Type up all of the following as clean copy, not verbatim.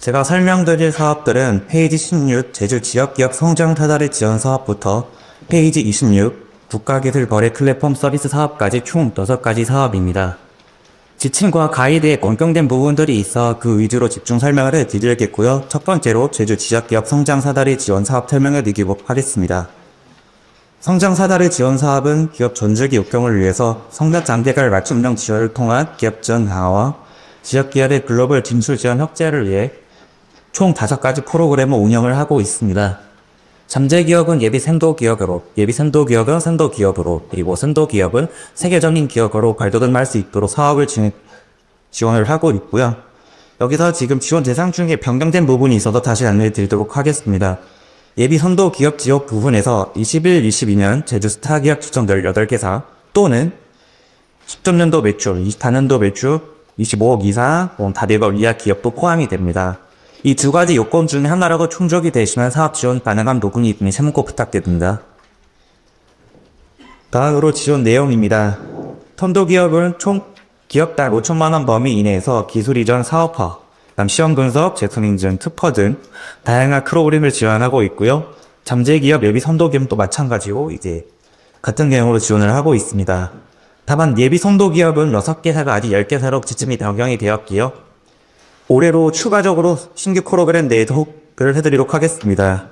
제가 설명드릴 사업들은 페이지 16 제주 지역기업 성장 타다리 지원 사업부터 페이지 26 국가기술 거래 플랫폼 서비스 사업까지 총 6가지 사업입니다. 지침과 가이드에 변경된 부분들이 있어 그 위주로 집중 설명을 해드리겠고요. 첫 번째로 제주 지역기업 성장 사다리 지원 사업 설명을 드리도록 하겠습니다. 성장 사다리 지원 사업은 기업 전주기 육경을 위해서 성장 장비별 맞춤형 지원을 통한 기업 지원 강화와 지역기업의 글로벌 진출 지원 확대를 위해 총 5가지 프로그램을 운영을 하고 있습니다. 잠재기업은 예비센도기업으로, 예비센도기업은 센도기업으로, 그리고 센도기업은 세계적인 기업으로 발돋움할 수 있도록 사업을 지원을 하고 있고요. 여기서 지금 지원 대상 중에 변경된 부분이 있어서 다시 안내해드리도록 하겠습니다. 예비선도기업 지역 부분에서 21-22년 제주스타기업 추천 18개사 또는 13년도 매출, 24년도 매출 25억 이상 다대법 이하 기업도 포함이 됩니다. 이 2가지 요건 중에 하나라고 충족이 되시면 사업 지원 가능한 부분이 있으니 참고 부탁드립니다. 다음으로 지원 내용입니다. 선도기업은 총 기업당 5천만원 범위 이내에서 기술 이전 사업화, 시험 분석, 재성 인증, 특허 등 다양한 프로그램을 지원하고 있고요. 잠재기업 예비 선도기업도 마찬가지로 같은 내용으로 지원을 하고 있습니다. 다만 예비 선도기업은 6개사가 아직 10개사로 지침이 변경이 되었기요. 올해로 추가적으로 신규 프로그램 내도를 해드리도록 하겠습니다.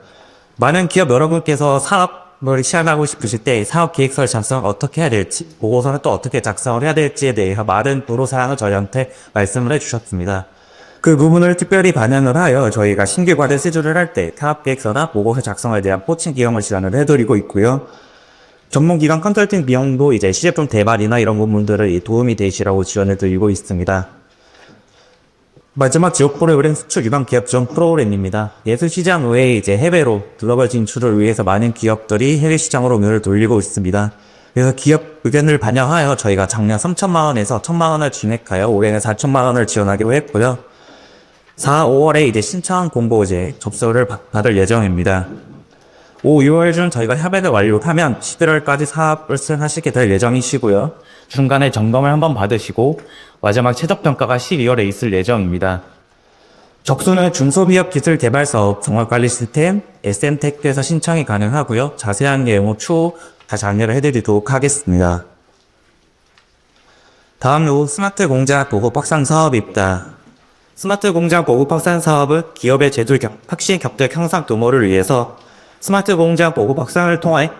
많은 기업 여러분께서 사업을 시작하고 싶으실 때 사업 계획서를 작성을 어떻게 해야 될지, 보고서는 또 어떻게 작성을 해야 될지에 대해서 많은 불호사항을 저희한테 말씀을 해주셨습니다. 그 부분을 특별히 반영을 하여 저희가 신규 과제 시주를 할 때 사업 계획서나 보고서 작성에 대한 포칭 기형을 지원을 해드리고 있고요. 전문기관 컨설팅 비용도 시제품 개발이나 이런 부분들을 도움이 되시라고 지원을 드리고 있습니다. 마지막 지역 프로그램 수출 유망 기업 지원 프로그램입니다. 예술시장 외에 해외로 글로벌 진출을 위해서 많은 기업들이 해외 시장으로 눈을 돌리고 있습니다. 그래서 기업 의견을 반영하여 저희가 작년 3천만원에서 1천만원을 진행하여 올해는 4천만원을 지원하기로 했고요. 4, 5월에 신청 공고 접수를 받을 예정입니다. 5, 6월 중 저희가 협약을 완료하면 11월까지 사업을 수행하시게 될 예정이시고요. 중간에 점검을 한번 받으시고 마지막 최저평가가 12월에 있을 예정입니다. 적수는 중소기업 기술개발사업 종합관리 시스템 SM테크에서 신청이 가능하고요. 자세한 내용은 추후 다시 안내를 해드리도록 하겠습니다. 다음으로 스마트 공장 보급 확산 사업입니다. 스마트 공장 보급 확산 사업은 기업의 제조 혁신 격득 향상 도모를 위해서 스마트 공장 보급 확산을 통해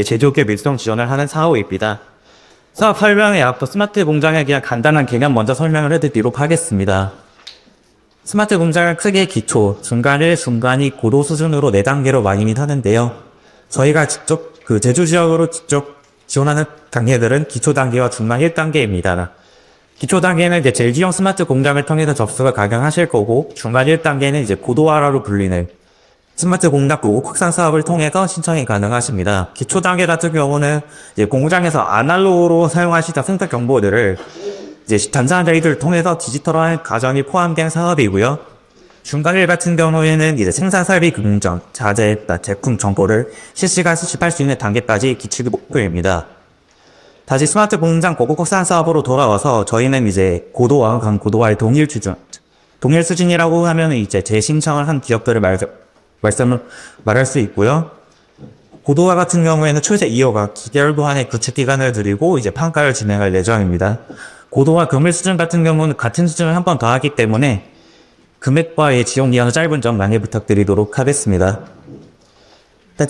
제조기업 밀수용 지원을 하는 사업입니다. 사업 설명에 앞서 스마트 공장에 대한 간단한 개념 먼저 설명을 해드리도록 하겠습니다. 스마트 공장은 크게 기초, 중간 1, 중간이 고도 수준으로 4단계로 나뉘긴 하는데요. 저희가 직접 제주 지역으로 직접 지원하는 단계들은 기초 단계와 중간 1단계입니다. 기초 단계는 젤지형 스마트 공장을 통해서 접수가 가능하실 거고, 중간 1단계는 고도화라로 불리는 스마트 공장 보급 확산 사업을 통해서 신청이 가능하십니다. 기초 단계 같은 경우는 공장에서 아날로그로 사용하시던 생산 정보들을 단산 데이터를 통해서 디지털화한 과정이 포함된 사업이고요. 중간 1 같은 경우에는 생산 설비 긍정, 자재, 제품 정보를 실시간 수집할 수 있는 단계까지 기출이 목표입니다. 다시 스마트 공장 보급 확산 사업으로 돌아와서 저희는 고도화, 강고도화의 동일 수준이라고 하면 재신청을 한 기업들을 말씀을 말할 수 있고요. 고도화 같은 경우에는 최대 2호가 기계열 도안의 구축 기간을 드리고 평가를 진행할 예정입니다. 고도화 금액 수준 같은 경우는 같은 수준을 한 번 더 하기 때문에 금액과의 지원 기간은 짧은 점 양해 부탁드리도록 하겠습니다.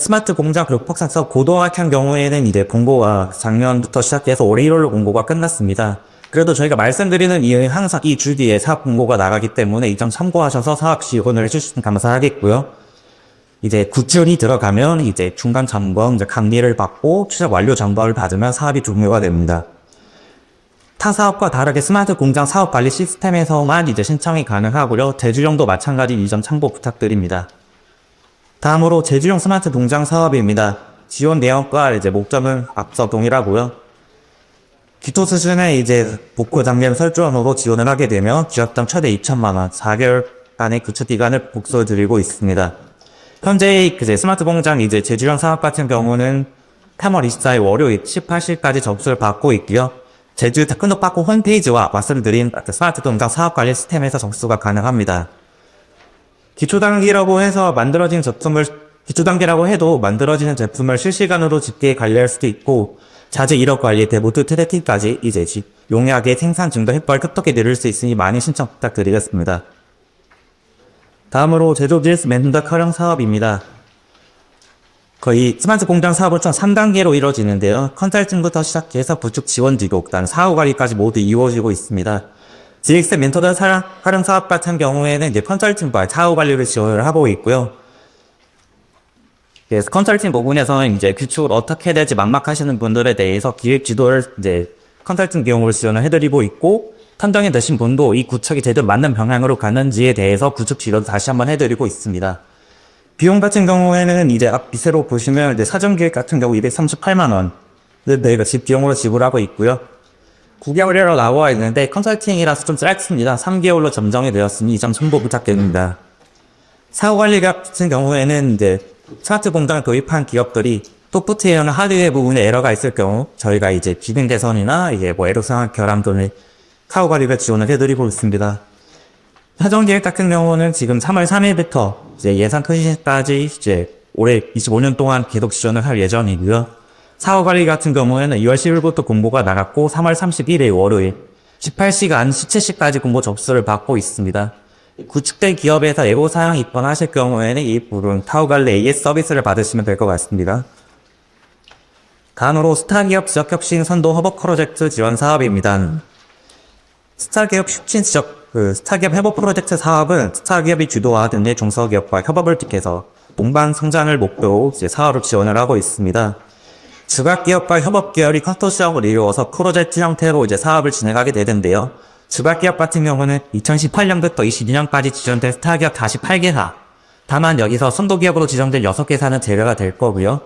스마트 공장 보급 확산 사업 고도화 같은 경우에는 공고가 작년부터 시작해서 올해 1월로 공고가 끝났습니다. 그래도 저희가 말씀드리는 이유는 항상 이 주 뒤에 사업 공고가 나가기 때문에 이 점 참고하셔서 사업 지원을 해주시면 감사하겠고요. 구출이 들어가면 중간 점검, 강리를 받고 최적 완료 점검을 받으면 사업이 종료가 됩니다. 타 사업과 다르게 스마트 공장 사업 관리 시스템에서만 신청이 가능하고요. 제주용도 마찬가지 이 점 참고 부탁드립니다. 다음으로 제주용 스마트 공장 사업입니다. 지원 내용과 목적은 앞서 동일하고요. 기초 수준의 복구 단계 설정으로 지원을 하게 되면 기업당 최대 2천만원, 4개월간의 구축 기간을 복수해 드리고 있습니다. 현재 스마트 공장 제주형 사업 같은 경우는 3월 24일 월요일 18시까지 접수를 받고 있고요. 제주 테크노파크 홈페이지와 말씀드린 스마트 공장 사업 관리 시스템에서 접수가 가능합니다. 기초 단계라고 해서 만들어진 제품을 기초 단계라고 해도 만들어지는 제품을 실시간으로 집계에 관리할 수도 있고 자재 이력 관리, 데모트 트래킹까지 이제 용이하게 생산 증도 획벌 급속히 늘릴 수 있으니 많이 신청 부탁드리겠습니다. 다음으로 제조 기술 맨더 커녕 사업입니다. 거의 스마트 공장 사업은 총 3단계로 이루어지는데요. 컨설팅부터 시작해서 구축 지원 지구, 그다음 사후 관리까지 모두 이루어지고 있습니다. GX 멘토더 활용 사업 같은 경우에는 이제 컨설팅과 사후 관리를 지원을 하고 있고요. 그래서 컨설팅 부분에서는 이제 구축을 어떻게 해야 될지 막막하시는 분들에 대해서 기획 지도를 이제 컨설팅 비용으로 지원을 해드리고 있고, 선정이 되신 분도 이 구축이 제대로 맞는 방향으로 가는지에 대해서 구축 지도도 다시 한번 해드리고 있습니다. 비용 같은 경우에는 이제 앞 밑으로 보시면 이제 사전 기획 같은 경우 238만원 저희가 비용으로 지불하고 있고요. 9개월이라고 나와 있는데 컨설팅이라서 좀 짧습니다. 3개월로 점정이 되었으니 이 점 첨부 부탁드립니다. 사후 관리 같은 경우에는 이제 스마트 공장을 도입한 기업들이 소프트웨어나 하드웨어 부분에 에러가 있을 경우 저희가 이제 기능 개선이나 이게 애로사항 결함 또는 사후 관리를 지원을 해드리고 있습니다. 사전 계획 같은 경우는 지금 3월 3일부터 이제 예산 큰시까지 이제 올해 25년 동안 계속 지원을 할 예정이고요. 사후 관리 같은 경우에는 2월 10일부터 공고가 나갔고 3월 31일 월요일 18시간 수채시까지 공고 접수를 받고 있습니다. 구축된 기업에서 애로사항이 입건하실 경우에는 이 부분 사후 관리 AS 서비스를 받으시면 될 것 같습니다. 다음으로 스타기업 지역혁신 선도 허브 프로젝트 지원 사업입니다. 스타기업 혁신 스타기업 협업 프로젝트 사업은 스타기업이 주도하는 내 중소기업과 협업을 통해서 동반 성장을 목표로 이제 사업을 지원을 하고 있습니다. 주각기업과 협업계열이 컨소시엄을 이루어서 프로젝트 형태로 이제 사업을 진행하게 되는데요. 주각기업 같은 경우는 2018년부터 22년까지 지정된 스타기업 48개사, 다만 여기서 선도기업으로 지정된 6개사는 제외가 될 거고요.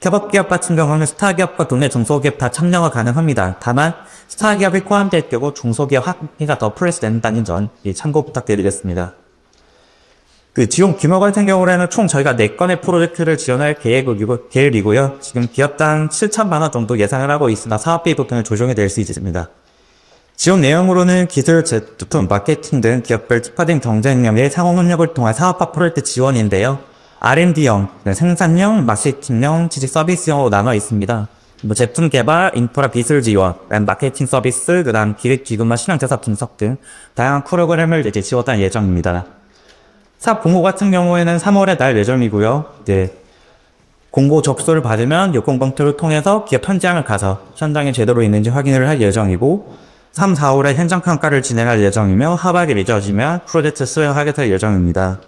협업기업 같은 경우는 스타기업과 도내 중소기업 다 참여가 가능합니다. 다만 스타기업이 포함될 경우 중소기업 합의가 더 플러스 된다는 점 참고 부탁드리겠습니다. 지원 규모 같은 경우에는 총 저희가 4건의 프로젝트를 지원할 계획이고요. 지금 기업당 7천만원 정도 예상을 하고 있으나 사업비 부분은 조정이 될 수 있습니다. 지원 내용으로는 기술, 제품, 마케팅 등 기업별 특화된 경쟁력의 상호협력을 통한 사업화 프로젝트 지원인데요. R&D형, 생산형, 마케팅형, 지식 서비스형으로 나눠 있습니다. 제품 개발, 인프라 기술 지원, 마케팅 서비스, 그 다음 기획 기금과 시장 조사 분석 등 다양한 프로그램을 이제 지원할 예정입니다. 사업 공고 같은 경우에는 3월에 날 예정이고요. 이제 공고 접수를 받으면 요건 검토를 통해서 기업 현장을 가서 현장에 제대로 있는지 확인을 할 예정이고 3, 4월에 현장 평가를 진행할 예정이며 하반기 늦어지면 프로젝트 수행하게 될 예정입니다.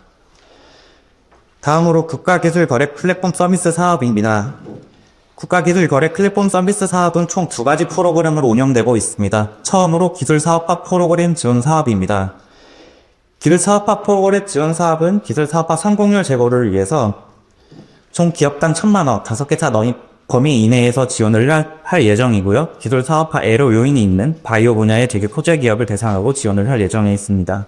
다음으로 국가기술거래 플랫폼 서비스 사업입니다. 국가기술거래 플랫폼 서비스 사업은 총 2가지 프로그램으로 운영되고 있습니다. 처음으로 기술사업화 프로그램 지원 사업입니다. 기술사업화 프로그램 지원 사업은 기술사업화 성공률 제고를 위해서 총 기업당 1,000만원 5개사 범위 이내에서 지원을 할 예정이고요. 기술사업화 애로 요인이 있는 바이오 분야의 되게 코제 기업을 대상으로 지원을 할 예정에 있습니다.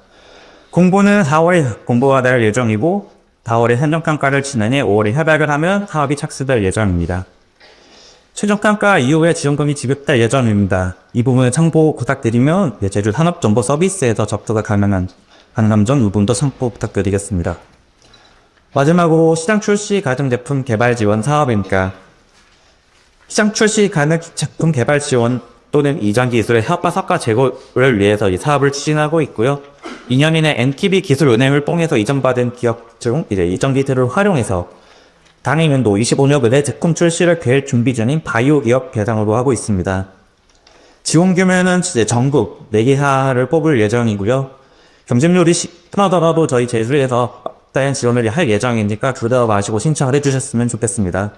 공고는 4월에 공고가 될 예정이고 4월에 현장평가를 진행해 5월에 협약을 하면 사업이 착수될 예정입니다. 최종평가 이후에 지원금이 지급될 예정입니다. 이 부분을 참고 부탁드리면 제주 산업정보서비스에서 접수가 가능한 점 부분도 참고 부탁드리겠습니다. 마지막으로 시장 출시 가능 제품 개발 지원 사업입니다. 시장 출시 가능 제품 개발 지원 또는 이전 기술의 협업 성과 제고를 위해서 이 사업을 추진하고 있고요. 2년 이내 NTB 기술 은행을 통해서 이전받은 기업 중 이전 기술을 활용해서 당해년도 25년에 제품 출시를 계획 준비 중인 바이오 기업 대상으로 하고 있습니다. 지원 규모는 전국 4개사를 뽑을 예정이고요. 경쟁률이 심하더라도 저희 제주에서 다양한 지원을 할 예정이니까 두려워 마시고 신청을 해주셨으면 좋겠습니다.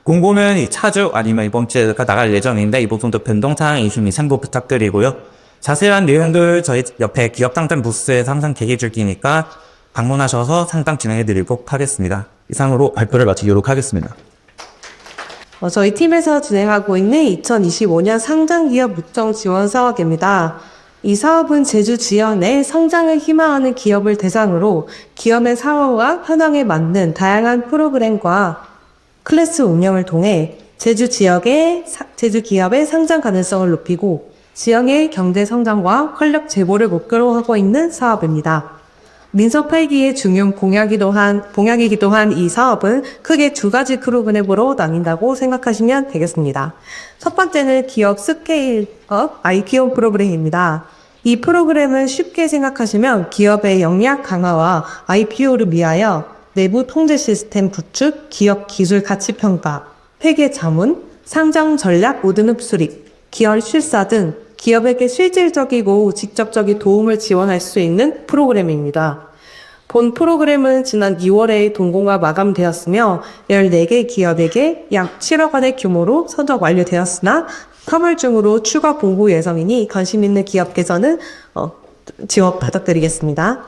공고는 차주 아니면 이번 주가 나갈 예정인데 이 부분도 변동사항이 있으니 참고 부탁드리고요. 자세한 내용들 저희 옆에 기업 상담 부스에서 항상 계획 중이니까 방문하셔서 상담 진행해드리도록 하겠습니다. 이상으로 발표를 마치도록 하겠습니다. 저희 팀에서 진행하고 있는 2025년 상장기업 묵정 지원 사업입니다. 이 사업은 제주 지역 내 성장을 희망하는 기업을 대상으로 기업의 사업과 현황에 맞는 다양한 프로그램과 클래스 운영을 통해 제주 기업의 상장 가능성을 높이고 지역의 경제 성장과 활력 제고를 목표로 하고 있는 사업입니다. 민서 8기의 중요한 봉약이기도 한 이 사업은 크게 두 가지 프로그램으로 나뉜다고 생각하시면 되겠습니다. 첫 번째는 기업 스케일업 IPO 프로그램입니다. 이 프로그램은 쉽게 생각하시면 기업의 역량 강화와 IPO를 위하여 내부 통제 시스템 구축, 기업 기술 가치 평가, 회계 자문, 상장 전략 로드맵 수립, 기업 실사 등 기업에게 실질적이고 직접적인 도움을 지원할 수 있는 프로그램입니다. 본 프로그램은 지난 2월에 동공화 마감되었으며 14개 기업에게 약 7억 원의 규모로 선적 완료되었으나 3월 중으로 추가 공고 예정이니 관심 있는 기업께서는 지원 부탁드리겠습니다.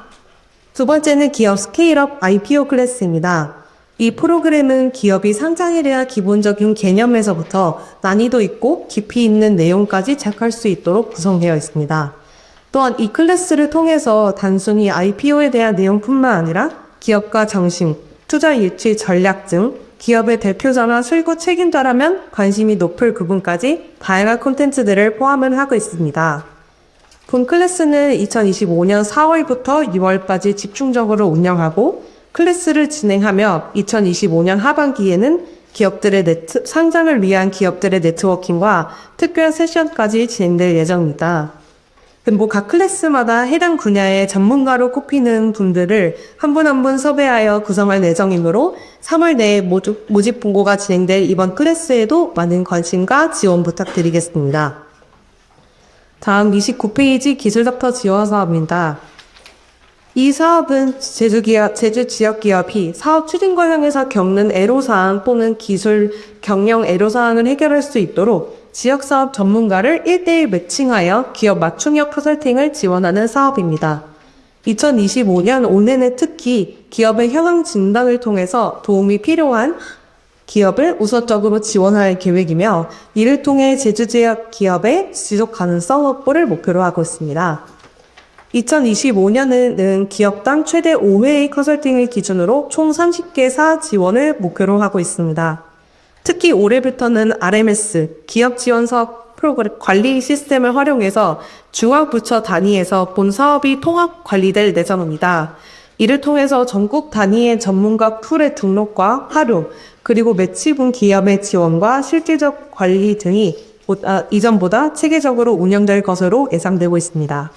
두 번째는 기업 스케일업 IPO 클래스입니다. 이 프로그램은 기업이 상장에 대한 기본적인 개념에서부터 난이도 있고 깊이 있는 내용까지 체크할 수 있도록 구성되어 있습니다. 또한 이 클래스를 통해서 단순히 IPO에 대한 내용뿐만 아니라 기업가 정신, 투자 일치 전략 등 기업의 대표자나 실무 책임자라면 관심이 높을 부분까지 다양한 콘텐츠들을 포함을 하고 있습니다. 본 클래스는 2025년 4월부터 6월까지 집중적으로 운영하고 클래스를 진행하며 2025년 하반기에는 상장을 위한 기업들의 네트워킹과 특별 세션까지 진행될 예정입니다. 각 클래스마다 해당 분야의 전문가로 꼽히는 분들을 한 분 한 분 섭외하여 구성할 예정이므로 3월 내에 모집 공고가 진행될 이번 클래스에도 많은 관심과 지원 부탁드리겠습니다. 다음 29페이지 기술닥터 지원 사업입니다. 이 사업은 제주 지역 기업이 사업 추진 과정에서 겪는 애로사항 또는 기술 경영 애로사항을 해결할 수 있도록 지역사업 전문가를 1대1 매칭하여 기업 맞춤형 컨설팅을 지원하는 사업입니다. 2025년 올해는 특히 기업의 현황 진단을 통해서 도움이 필요한 기업을 우선적으로 지원할 계획이며 이를 통해 제주 지역 기업의 지속 가능성 확보를 목표로 하고 있습니다. 2025년에는 기업당 최대 5회의 컨설팅을 기준으로 총 30개사 지원을 목표로 하고 있습니다. 특히 올해부터는 RMS, 기업 지원 사업 프로그램 관리 시스템을 활용해서 중앙부처 단위에서 본 사업이 통합 관리될 예정입니다. 이를 통해서 전국 단위의 전문가 풀의 등록과 활용, 그리고 매치분 기업의 지원과 실질적 관리 등이 이전보다 체계적으로 운영될 것으로 예상되고 있습니다.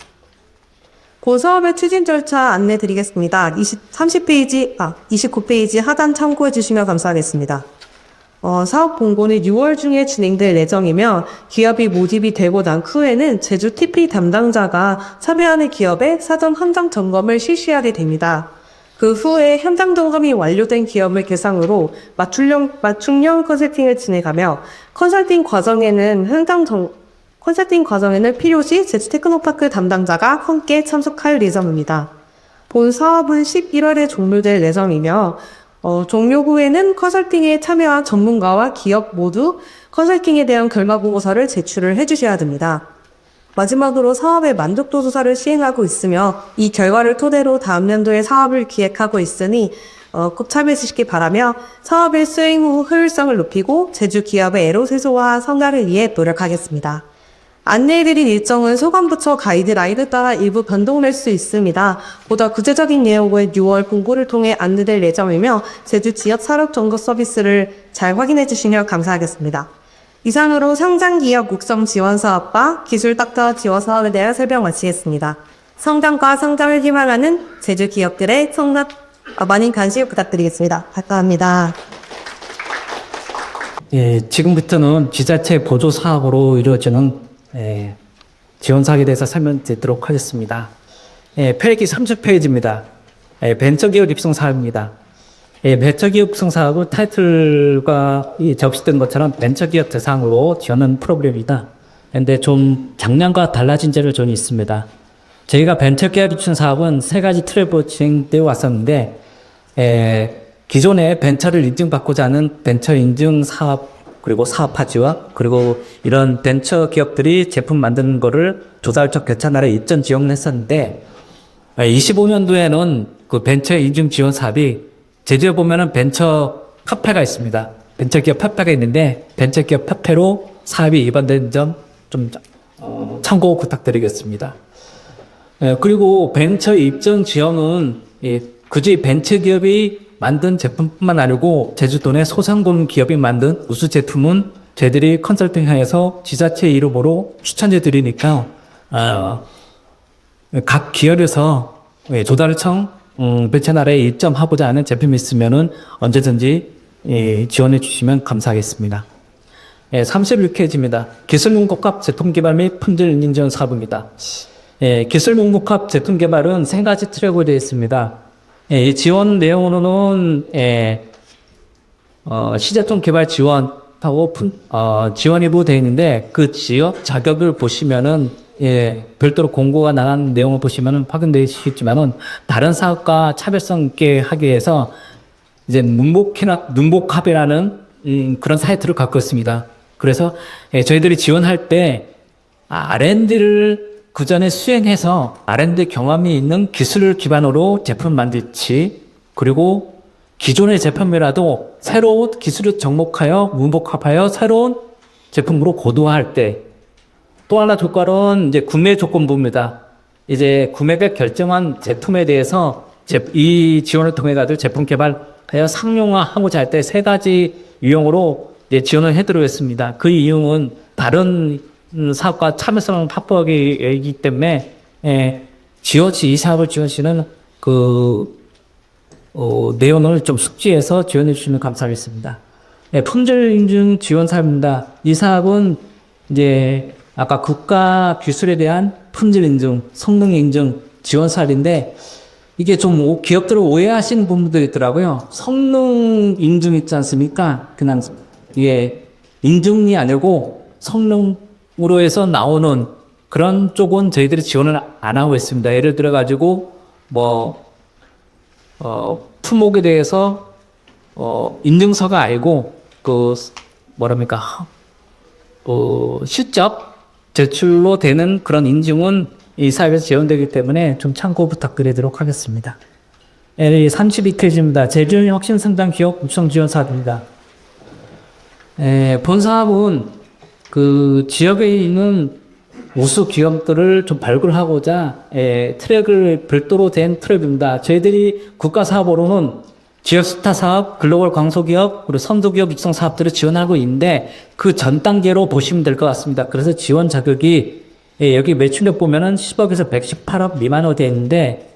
본 사업의 추진 절차 안내 드리겠습니다. 29페이지 하단 참고해 주시면 감사하겠습니다. 사업 공고는 6월 중에 진행될 예정이며 기업이 모집이 되고 난 후에는 제주 TP 담당자가 참여하는 기업의 사전 현장 점검을 실시하게 됩니다. 그 후에 현장 점검이 완료된 기업을 대상으로 맞춤형 컨설팅을 진행하며 컨설팅 과정에는 필요시 제주 테크노파크 담당자가 함께 참석할 예정입니다. 본 사업은 11월에 종료될 예정이며 종료 후에는 컨설팅에 참여한 전문가와 기업 모두 컨설팅에 대한 결과 보고서를 제출을 해주셔야 됩니다. 마지막으로 사업의 만족도 조사를 시행하고 있으며 이 결과를 토대로 다음 년도에 사업을 기획하고 있으니 꼭 참여해 주시기 바라며 사업의 수행 후 효율성을 높이고 제주 기업의 애로 해소와 성과를 위해 노력하겠습니다. 안내해드린 일정은 소관부처 가이드라인에 따라 일부 변동될 수 있습니다. 보다 구체적인 내용은 6월 공고를 통해 안내될 예정이며 제주 지역 산업 정보 서비스를 잘 확인해 주시면 감사하겠습니다. 이상으로 상장기업 육성 지원 사업과 기술 닥터 지원 사업에 대한 설명 마치겠습니다. 성장과 성장을 희망하는 제주 기업들의 많은 관심 부탁드리겠습니다. 감사합니다. 예, 지금부터는 지자체 보조 사업으로 이루어지는 지원 사업에 대해서 설명드리도록 하겠습니다. 페이지 30페이지입니다. 벤처기업 입성 사업입니다. 벤처기업 입성 사업은 타이틀과 적시된 것처럼 벤처기업 대상으로 지원하는 프로그램입니다. 그런데 좀 작년과 달라진 점이 좀 있습니다. 저희가 벤처기업 입성 사업은 세 가지 틀로 진행되어 왔었는데 기존에 벤처를 인증받고자 하는 벤처 인증 사업 그리고 사업화 지원, 그리고 이런 벤처 기업들이 제품 만드는 거를 조달적 개차나라에 입점 지원을 했었는데, 25년도에는 그 벤처 인증 지원 사업이 제주에 보면은 벤처 협회가 있습니다. 벤처 기업 협회가 있는데, 벤처 기업 협회로 사업이 이반된 점 좀 참고 부탁드리겠습니다. 그리고 벤처 입점 지원은 굳이 벤처 기업이 만든 제품뿐만 아니고 제주도 내 소상공인 기업이 만든 우수 제품은 저희들이 컨설팅하여서 지자체 이름으로 추천해 드리니까 각 기업에서 조달청 벤처날에 입점하고자 하는 제품이 있으면은 언제든지 지원해 주시면 감사하겠습니다. 31페이지입니다. 기술융복합 제품개발 및 품질 인증 사업입니다. 기술융복합 제품개발은 세 가지 트랙으로 되어 있습니다. 이 지원 내용으로는 시제품 개발 지원하고 지원 일부 되어 있는데 그 지역 자격을 보시면은 별도로 공고가 나간 내용을 보시면은 확인되시겠지만은 다른 사업과 차별성 있게 하기 위해서 이제 눈복합이라는 그런 사이트를 갖고 있습니다. 그래서 저희들이 지원할 때 R&D를 그 전에 수행해서 R&D 경험이 있는 기술을 기반으로 제품 만들지, 그리고 기존의 제품이라도 새로운 기술을 접목하여 문복합하여 새로운 제품으로 고도화할 때, 또 하나 조건은 이제 구매 조건부입니다. 이제 구매가 결정한 제품에 대해서 이 지원을 통해 가지고 제품 개발하여 상용화하고자 할 때 세 가지 유형으로 이제 지원을 해드리겠습니다. 그 이유는 다른 사업과 참여성을 확보하기 때문에 이 사업을 지원하시는 내용을 좀 숙지해서 지원해 주시면 감사하겠습니다. 품질 인증 지원 사업입니다. 이 사업은 이제 아까 국가 기술에 대한 품질 인증, 성능 인증 지원 사업인데 이게 좀 기업들을 오해하시는 부분들이 있더라고요. 성능 인증 있지 않습니까? 그냥 이게 인증이 아니고 성능으로 해서 나오는 그런 쪽은 저희들이 지원을 안 하고 있습니다. 예를 들어 가지고 품목에 대해서 인증서가 아니고 실적 제출로 되는 그런 인증은 이 사업에서 지원되기 때문에 좀 참고 부탁드리도록 하겠습니다. 32페이지입니다. 제주 혁신성장 기업 육성 지원 사업입니다. 본 사업은 그 지역에 있는 우수 기업들을 좀 발굴하고자 트랙을 별도로 된 트랙입니다. 저희들이 국가 사업으로는 지역 스타 사업, 글로벌 광소기업, 그리고 선도기업 육성 사업들을 지원하고 있는데 그 전 단계로 보시면 될 것 같습니다. 그래서 지원 자격이 여기 매출액 보면은 10억에서 118억 미만으로 되어 있는데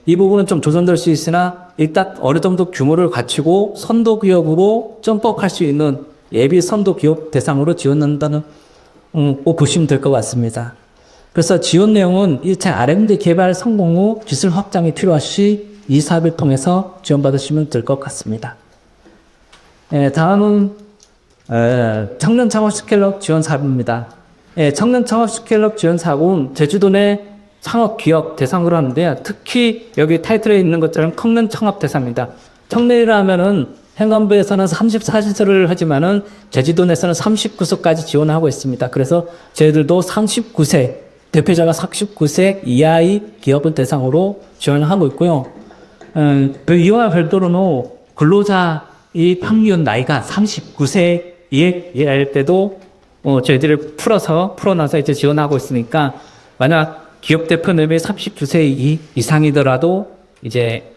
이 부분은 좀 조정될 수 있으나 일단 어느 정도 규모를 갖추고 선도기업으로 점프할 수 있는 예비 선도기업 대상으로 지원한다는 꼭 보시면 될 것 같습니다. 그래서 지원 내용은 1차 R&D 개발 성공 후 기술 확장이 필요할 시 이 사업을 통해서 지원받으시면 될 것 같습니다. 다음은 청년 창업 스케일업 지원 사업입니다. 청년 창업 스케일업 지원 사업은 제주도 내 창업 기업 대상으로 하는데요. 특히 여기 타이틀에 있는 것처럼 청년 창업 대상입니다. 청년이라면은 행안부에서는 34시설을 하지만은 제주도 내에서는 39서까지 지원하고 있습니다. 그래서 저희들도 39세, 대표자가 39세 이하의 기업을 대상으로 지원을 하고 있고요. 이와 별도로는 근로자의 평균 나이가 39세 이하일 때도 저희들을 풀어놔서 이제 지원하고 있으니까 만약 기업 대표님이 39세 이상이더라도 이제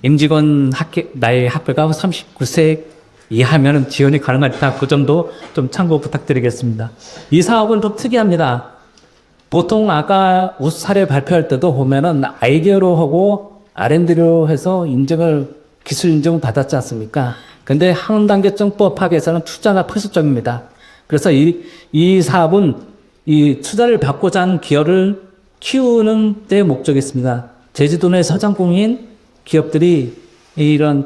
임직원 나이 합계가 39세 이하면 지원이 가능하다. 그 점도 좀 참고 부탁드리겠습니다. 이 사업은 좀 특이합니다. 보통 아까 우수 사례 발표할 때도 보면은 아이디어로 하고 R&D로 해서 기술 인증을 받았지 않습니까? 근데 한 단계 점프업하기 위해서는 투자가 필수적입니다. 그래서 이 사업은 이 투자를 받고자 하는 기업을 키우는 데 목적이 있습니다. 제주도 내 서장공인 기업들이 이런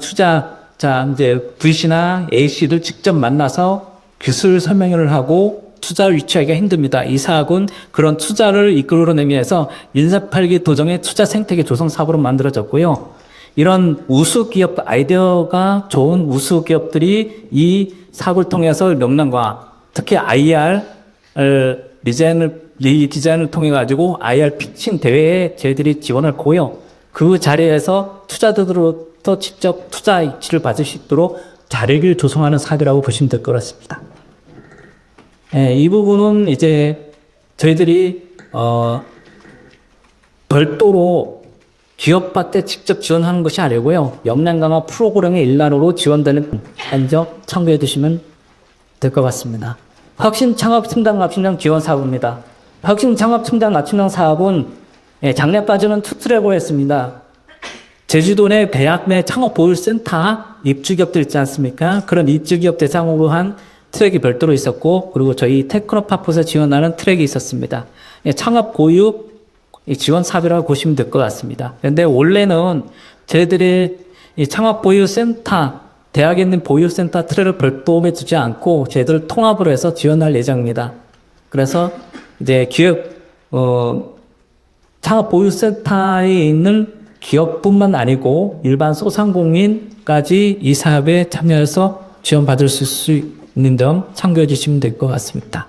이제 VC나 A씨를 직접 만나서 기술 설명회를 하고 투자를 유치하기가 힘듭니다. 이 사업은 그런 투자를 이끌어내기 위해서 인사팔기 도정의 투자 생태계 조성 사업으로 만들어졌고요. 이런 우수 기업, 아이디어가 좋은 우수 기업들이 이 사업을 통해서 명랑과 특히 IR 디자인을 통해 가지고 IR 피칭 대회에 저희들이 지원을 하고요. 그 자리에서 투자자들로부터 직접 투자 이치를 받을 수 있도록 자리를 조성하는 사업이라고 보시면 될 것 같습니다. 이 부분은 이제 저희들이 별도로 기업밭에 직접 지원하는 것이 아니고요. 역량 강화 프로그램의 일환으로 지원되는 먼저 참고해 주시면 될 것 같습니다. 혁신 창업 성장 납품량 지원 사업입니다. 혁신 창업 성장 납품량 사업은 작년 빠지는 투트랙으로 했습니다. 제주도 내 대학 내 창업보육센터 입주기업들 있지 않습니까? 그런 입주기업 대상으로 한 트랙이 별도로 있었고, 그리고 저희 테크노파크에서 지원하는 트랙이 있었습니다. 창업보육 지원 사업이라고 보시면 될 것 같습니다. 그런데 원래는 저희들이 이 창업보육센터, 대학에 있는 보육센터 트랙을 별도로 두지 않고 저희들 통합으로 해서 지원할 예정입니다. 그래서 이제 기업, 창업보육센터에 있는 기업뿐만 아니고 일반 소상공인까지 이 사업에 참여해서 지원받을 수 있는 점 참고해 주시면 될 것 같습니다.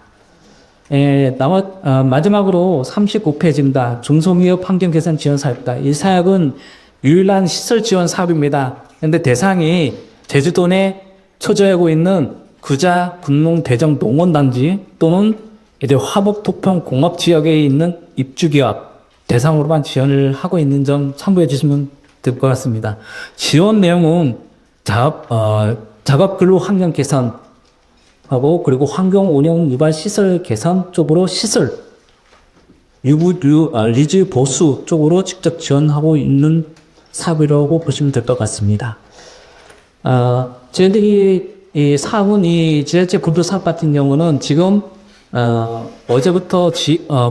마지막으로 39페이지입니다. 중소기업 환경 개선 지원 사업입니다. 이 사업은 유일한 시설 지원 사업입니다. 그런데 대상이 제주도 내 처저하고 있는 구자, 군농, 대정 농원단지 또는 이제 화목, 토평, 공업 지역에 있는 입주기업 대상으로만 지원을 하고 있는 점 참고해 주시면 될 것 같습니다. 지원 내용은 작업 근로 환경 개선하고, 그리고 환경 운영 유발 시설 개선 쪽으로 시설 리즈 보수 쪽으로 직접 지원하고 있는 사업이라고 보시면 될 것 같습니다. 저희들이 이 사업은 이 지자체 구조 사업 같은 경우는 지금 어제부터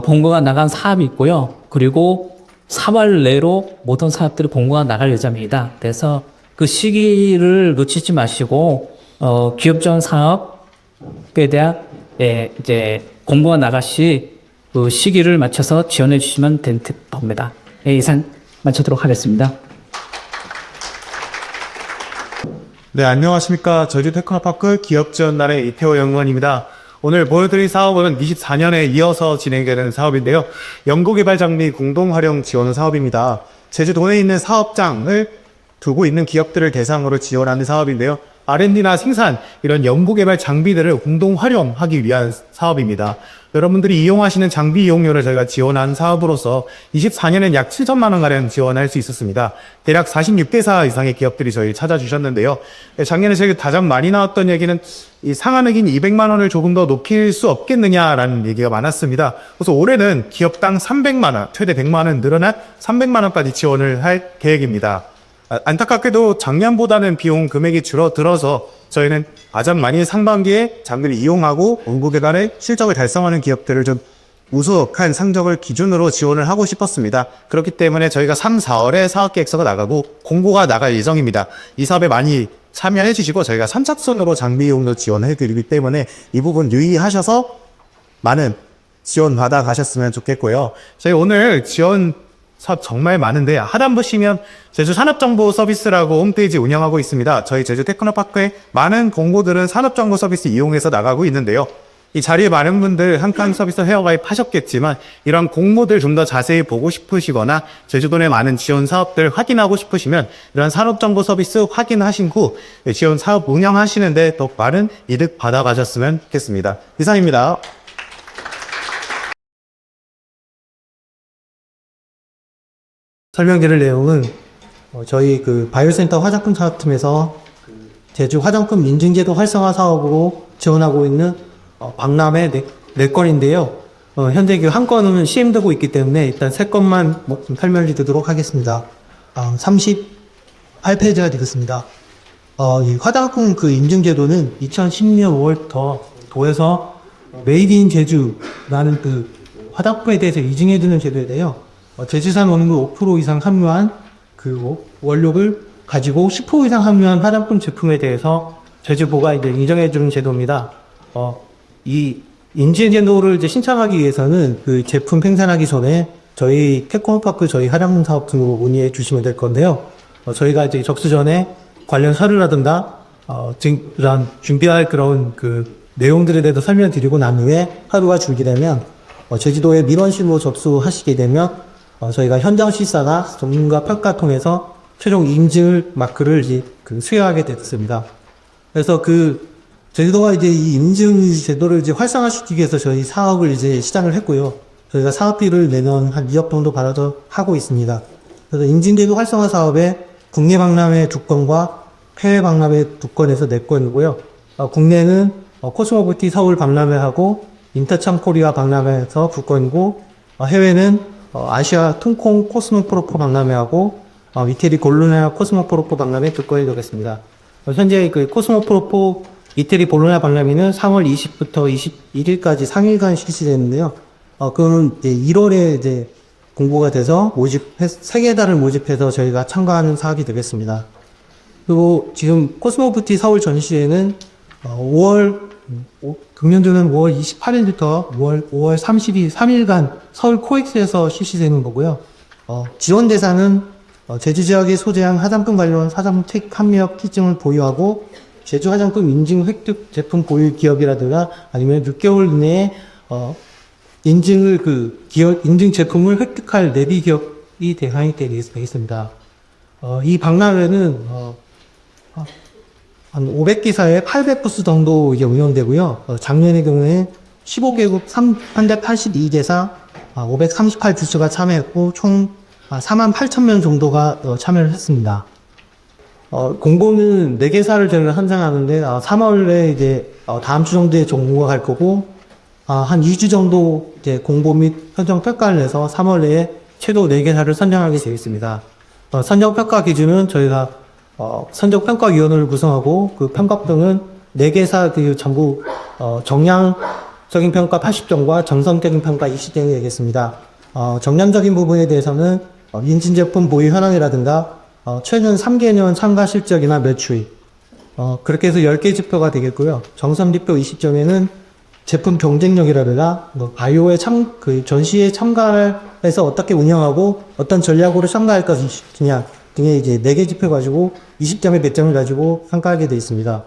본거가 나간 사업이 있고요. 그리고 3월 내로 모든 사업들이 본거가 나갈 예정입니다. 그래서 그 시기를 놓치지 마시고 기업 지원 사업에 대한 이제 공고가 나갈 시 그 시기를 맞춰서 지원해 주시면 됩니다. 이상 마치도록 하겠습니다. 네, 안녕하십니까. 저희도 테크노파크 기업지원단의 이태호 연구원입니다. 오늘 보여드릴 사업은 24년에 이어서 진행되는 사업인데요. 연구개발 장비 공동활용 지원 사업입니다. 제주도에 있는 사업장을 두고 있는 기업들을 대상으로 지원하는 사업인데요. R&D나 생산, 이런 연구개발 장비들을 공동 활용하기 위한 사업입니다. 여러분들이 이용하시는 장비 이용료를 저희가 지원한 사업으로서 24년엔 약 7천만 원가량 지원할 수 있었습니다. 대략 46개사 이상의 기업들이 저희 찾아주셨는데요. 작년에 저희 가장 많이 나왔던 얘기는 이 상한액인 200만 원을 조금 더 높일 수 없겠느냐라는 얘기가 많았습니다. 그래서 올해는 기업당 300만 원, 최대 100만 원 늘어난 300만 원까지 지원을 할 계획입니다. 안타깝게도 작년보다는 비용 금액이 줄어들어서 저희는 가장 많이 상반기에 장비를 이용하고 연구개발의 실적을 달성하는 기업들을 좀 우수한 성적을 기준으로 지원을 하고 싶었습니다. 그렇기 때문에 저희가 3, 4월에 사업계획서가 나가고 공고가 나갈 예정입니다. 이 사업에 많이 참여해 주시고 저희가 선착순으로 장비 이용도 지원해 드리기 때문에 이 부분 유의하셔서 많은 지원 받아 가셨으면 좋겠고요. 저희 오늘 지원 사업 정말 많은데 하단 보시면 제주 산업정보 서비스라고 홈페이지 운영하고 있습니다. 저희 제주 테크노파크의 많은 공고들은 산업정보 서비스 이용해서 나가고 있는데요. 이 자리에 많은 분들 한칸 서비스 회원가입 하셨겠지만 이런 공모들 좀 더 자세히 보고 싶으시거나 제주도 내 많은 지원 사업들 확인하고 싶으시면 이런 산업정보 서비스 확인하신 후 지원 사업 운영하시는데 더 많은 이득 받아가셨으면 좋겠습니다. 이상입니다. 설명드릴 내용은 저희 그 바이오센터 화장품 사업팀에서 제주 화장품 인증제도 활성화 사업으로 지원하고 있는 박람회 네 건인데요. 현재 그 한 건은 시행되고 있기 때문에 일단 세 건만 좀 설명드리도록 하겠습니다. 38페이지가 되겠습니다. 이 화장품 그 인증제도는 2010년 5월부터 도에서 메이드 인 제주라는 그 화장품에 대해서 인증해주는 제도인데요. 제주산 원료 5% 이상 함유한 그 원료를 가지고 10% 이상 함유한 화장품 제품에 대해서 제주보가 이제 인정해주는 제도입니다. 이 인증제도를 이제 신청하기 위해서는 그 제품 생산하기 전에 저희 테크노파크 저희 화장품 사업 등으로 문의해 주시면 될 건데요. 저희가 이제 접수 전에 관련 서류라든가 이런 준비할 그런 그 내용들에 대해서 설명드리고 난 후에 하루가 줄게 되면 제주도에 민원실로 접수하시게 되면 저희가 현장 실사나 전문가 평가 통해서 최종 인증 마크를 이제 수여하게 됐습니다. 그래서 제주도가 이제 이 인증 제도를 이제 활성화시키기 위해서 저희 사업을 이제 시작을 했고요. 저희가 사업비를 매년 한 2억 정도 받아서 하고 있습니다. 그래서 인증제도 활성화 사업에 국내 박람회 2건과 해외 박람회 2건에서 4건이고요. 국내는 코스모뷰티 서울 박람회하고 인터참 코리아 박람회에서 2건이고, 해외는 아시아 통콩 코스모프로포 박람회하고 이태리 골로냐 코스모프로포 박람회 2건이 되겠습니다. 현재 그 코스모프로포 이태리 볼로냐 박람회는 3월 20부터 21일까지 3일간 실시되는데요. 그거는 이제 1월에 이제 공고가 돼서 세 개 달을 모집해서 저희가 참가하는 사업이 되겠습니다. 그리고 지금 코스모뷰티 서울 전시회는 금년도는 5월 28일부터 5월 30일 3일간 서울 코엑스에서 실시되는 거고요. 지원 대상은 제주 지역에 소재한 화장품 관련 화장품 판매업 피증을 보유하고 제주 화장품 인증 획득 제품 보유 기업이라든가 아니면 6개월 이내에 인증 제품을 획득할 내비 기업이 대상이 되겠습니다. 이 박람회는 한 500기사에 800부스 정도 이제 운영되고요. 작년의 경우에 15개국 382개사 538부스가 참여했고 총 48,000명 정도가 참여를 했습니다. 공고는 4개사를 저희가 선정하는데 3월에 이제 다음 주 정도에 공고가 갈 거고 한 2주 정도 이제 공고 및 선정 평가를 내서 3월 내에 최소 4개사를 선정하게 되어 있습니다. 선정 평가 기준은 저희가 선정 평가위원회를 구성하고 그 평가등은 4개사 그 전부 정량적인 평가 80점과 정성적인 평가 20점이 되겠습니다. 정량적인 부분에 대해서는 인증 제품 보유 현황이라든가 최근 3개년 참가 실적이나 매출 그렇게 해서 10개 지표가 되겠고요. 정선 지표 20점에는 제품 경쟁력이라든가 바이오의 그 전시에 참가해서 어떻게 운영하고 어떤 전략으로 참가할 것이냐 등의 이제 4개 지표 가지고 20점에 몇 점을 가지고 평가하게 되어 있습니다.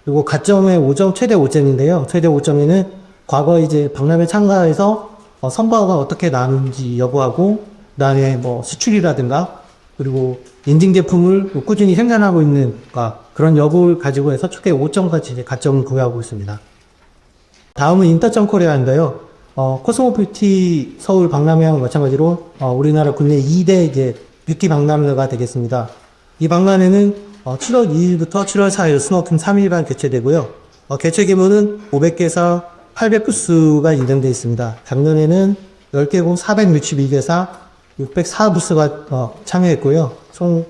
그리고 가점의 5점, 최대 5점인데요. 최대 5점에는 과거 이제 박람회 참가해서 성과가 어떻게 나는지 여부하고, 그 다음에 수출이라든가, 그리고 인증 제품을 꾸준히 생산하고 있는가, 그런 여부를 가지고 해서 최대 5점까지 이제 가점을 부여하고 있습니다. 다음은 인터점 코리아인데요. 코스모뷰티 서울 박람회와 마찬가지로, 우리나라 국내 2대 이제 뷰티 박람회가 되겠습니다. 이 박람회는 7월 2일부터 7월 4일 수목금 3일간 개최되고요. 개최 규모는 500개사 800부스가 인정되어 있습니다. 작년에는 10개국 462개사 604부스가 참여했고요. 총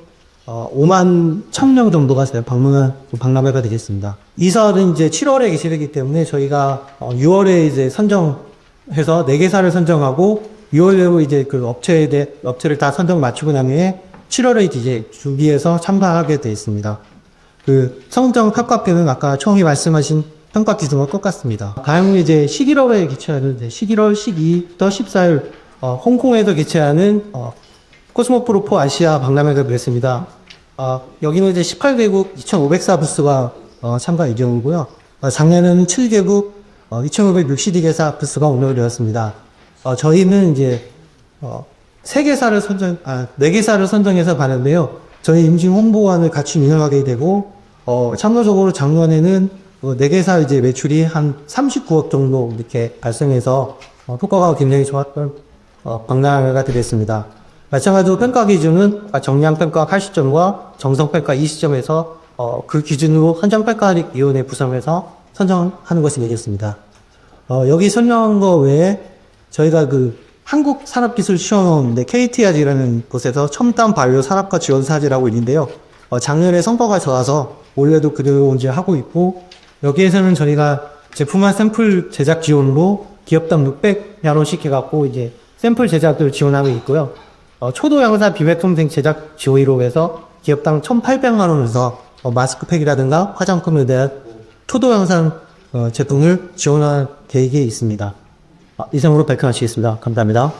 5만 1000명 정도가 방문한 박람회가 되겠습니다. 이 사업은 이제 7월에 개최되기 때문에 저희가 6월에 이제 선정해서 4개사를 선정하고 6월에 이제 그 업체를 다 선정 마치고 난 후에 7월에 이제 준비해서 참가하게 되어 있습니다. 그 선정 평가표는 아까 처음에 말씀하신 평가 기준과 똑같습니다. 다음은 이제 11월에 개최하는 11월 12일부터 14일 홍콩에서 개최하는 코스모프로포 아시아 박람회가 되겠습니다. 여기는 이제 18개국 2,504부스가 참가 예정이고요. 작년에는 7개국 2,562개사 부스가 운영되었습니다. 저희는 이제 4개사를 선정해서 가는데요. 저희 임진 홍보관을 같이 운영하게 되고, 참고적으로 작년에는 4개사 이제 매출이 한 39억 정도 이렇게 발생해서, 효과가 굉장히 좋았던, 박람회가 되겠습니다. 마찬가지로 평가 기준은 정량평가 80점과 정성평가 20점에서, 그 기준으로 선정평가위원회 구성해서 선정하는 것이 되겠습니다. 여기 설명한 거 외에 저희가 한국산업기술시험원인데 KTR이라는 곳에서 첨단 바이오 산업과 지원 사업이라고 있는데요. 작년에 성과가 좋아서 올해도 그대로 이제 하고 있고, 여기에서는 저희가 제품화 샘플 제작 지원으로 기업당 600만원씩 해갖고 이제 샘플 제작을 지원하고 있고요. 초도 양산 비매통생 제작 지원으로 해서 기업당 1,800만원에서 마스크팩이라든가 화장품에 대한 초도 양산 제품을 지원할 계획이 있습니다. 이상으로 발표하시겠습니다. 감사합니다.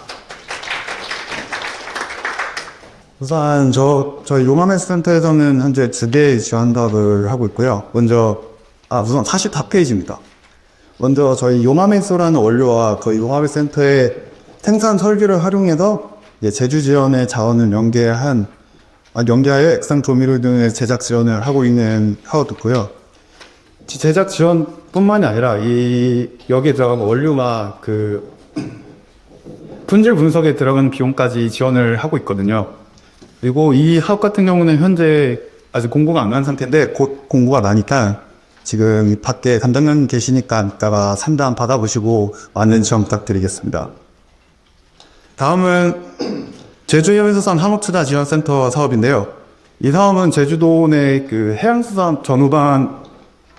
우선 저희 요마메스 센터에서는 현재 2개의 지원 사업을 하고 있고요. 우선 44페이지입니다. 먼저 저희 요마메소라는 원료와 그 요마메스 센터의 생산 설비를 활용해서 제주 지원의 자원을 연계하여 액상 조미료 등의 제작 지원을 하고 있는 사업도 있고요. 제작 지원뿐만이 아니라 여기에 들어가면 원료가 품질 분석에 들어가는 비용까지 지원을 하고 있거든요. 그리고 이 사업 같은 경우는 현재 아직 공고가 안 난 상태인데 곧 공고가 나니까 지금 밖에 담당자님 계시니까 이따가 상담 받아보시고 많은 지원 부탁드리겠습니다. 다음은 제주해양수산 한국투자지원센터 사업인데요. 이 사업은 제주도 내 그 해양수산 전후반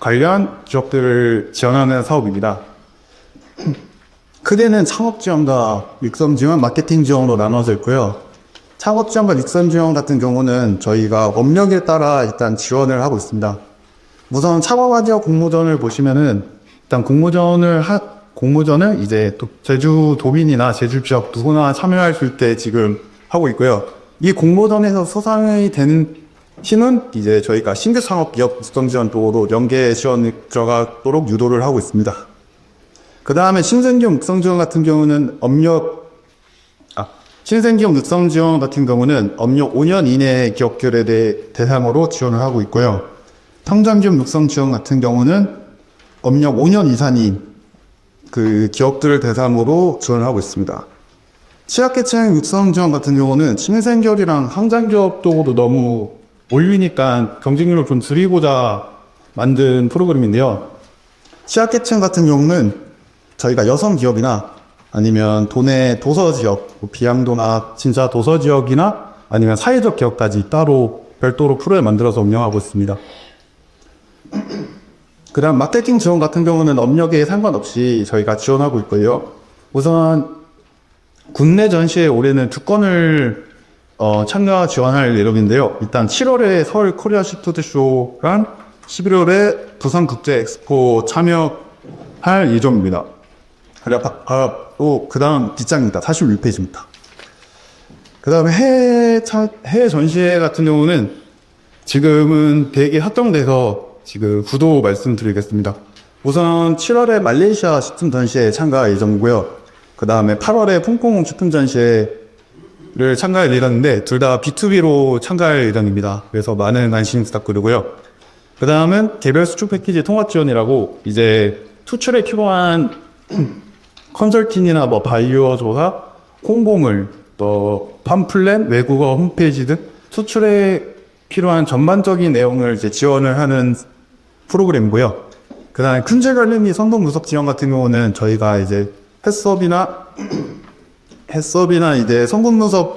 관련 기업들을 지원하는 사업입니다. 크게는 창업지원과 육성지원, 마케팅지원으로 나눠져 있고요. 창업지원과 육성지원 같은 경우는 저희가 업력에 따라 일단 지원을 하고 있습니다. 우선 창업아지역 공모전을 보시면은 일단 공모전을 이제 제주도민이나 제주지역 누구나 참여할 수 있게 지금 하고 있고요. 이 공모전에서 수상이 되는 팀은 이제 저희가 신규 창업 기업 육성지원 도로 연계 지원이 들어가도록 유도를 하고 있습니다. 그 다음에 신생기업 육성지원 같은 경우는 업력 5년 이내 기업들에 대해 대상으로 지원을 하고 있고요. 성장기업 육성지원 같은 경우는 업력 5년 이상인 그 기업들을 대상으로 지원을 하고 있습니다. 취약계층 육성지원 같은 경우는 신생기업이랑 성장기업 쪽으로 너무 몰리니까 경쟁률을 좀 줄이고자 만든 프로그램인데요. 취약계층 같은 경우는 저희가 여성기업이나 아니면 도내 도서지역, 비양도나 진짜 도서지역이나 아니면 사회적 기업까지 따로 별도로 프로를 만들어서 운영하고 있습니다. 그 다음 마케팅 지원 같은 경우는 업력에 상관없이 저희가 지원하고 있고요. 우선 국내 전시회 올해는 2건을 참가 지원할 예정인데요. 일단 7월에 서울 코리아 시푸드쇼랑 11월에 부산 국제 엑스포 참여할 예정입니다. 그 다음 뒷장입니다. 46페이지입니다. 그 다음에 해외 전시회 같은 경우는 지금은 대기 확정돼서 지금 구도 말씀드리겠습니다. 우선 7월에 말레이시아 식품 전시회 참가 예정이고요. 그 다음에 8월에 홍콩 식품 전시회를 참가할 예정인데 둘 다 B2B로 참가할 예정입니다. 그래서 많은 관심 부탁드리고요. 그 다음은 개별 수출 패키지 통합 지원이라고 이제 수출에 필요한 컨설팅이나 바이어 조사, 홍보물, 또 팜플렛, 외국어 홈페이지 등 수출에 필요한 전반적인 내용을 이제 지원을 하는 프로그램이고요. 그 다음에 큰질 관리 및 성공 분석 지원 같은 경우는 저희가 이제 해썹이나 이제 성공 분석을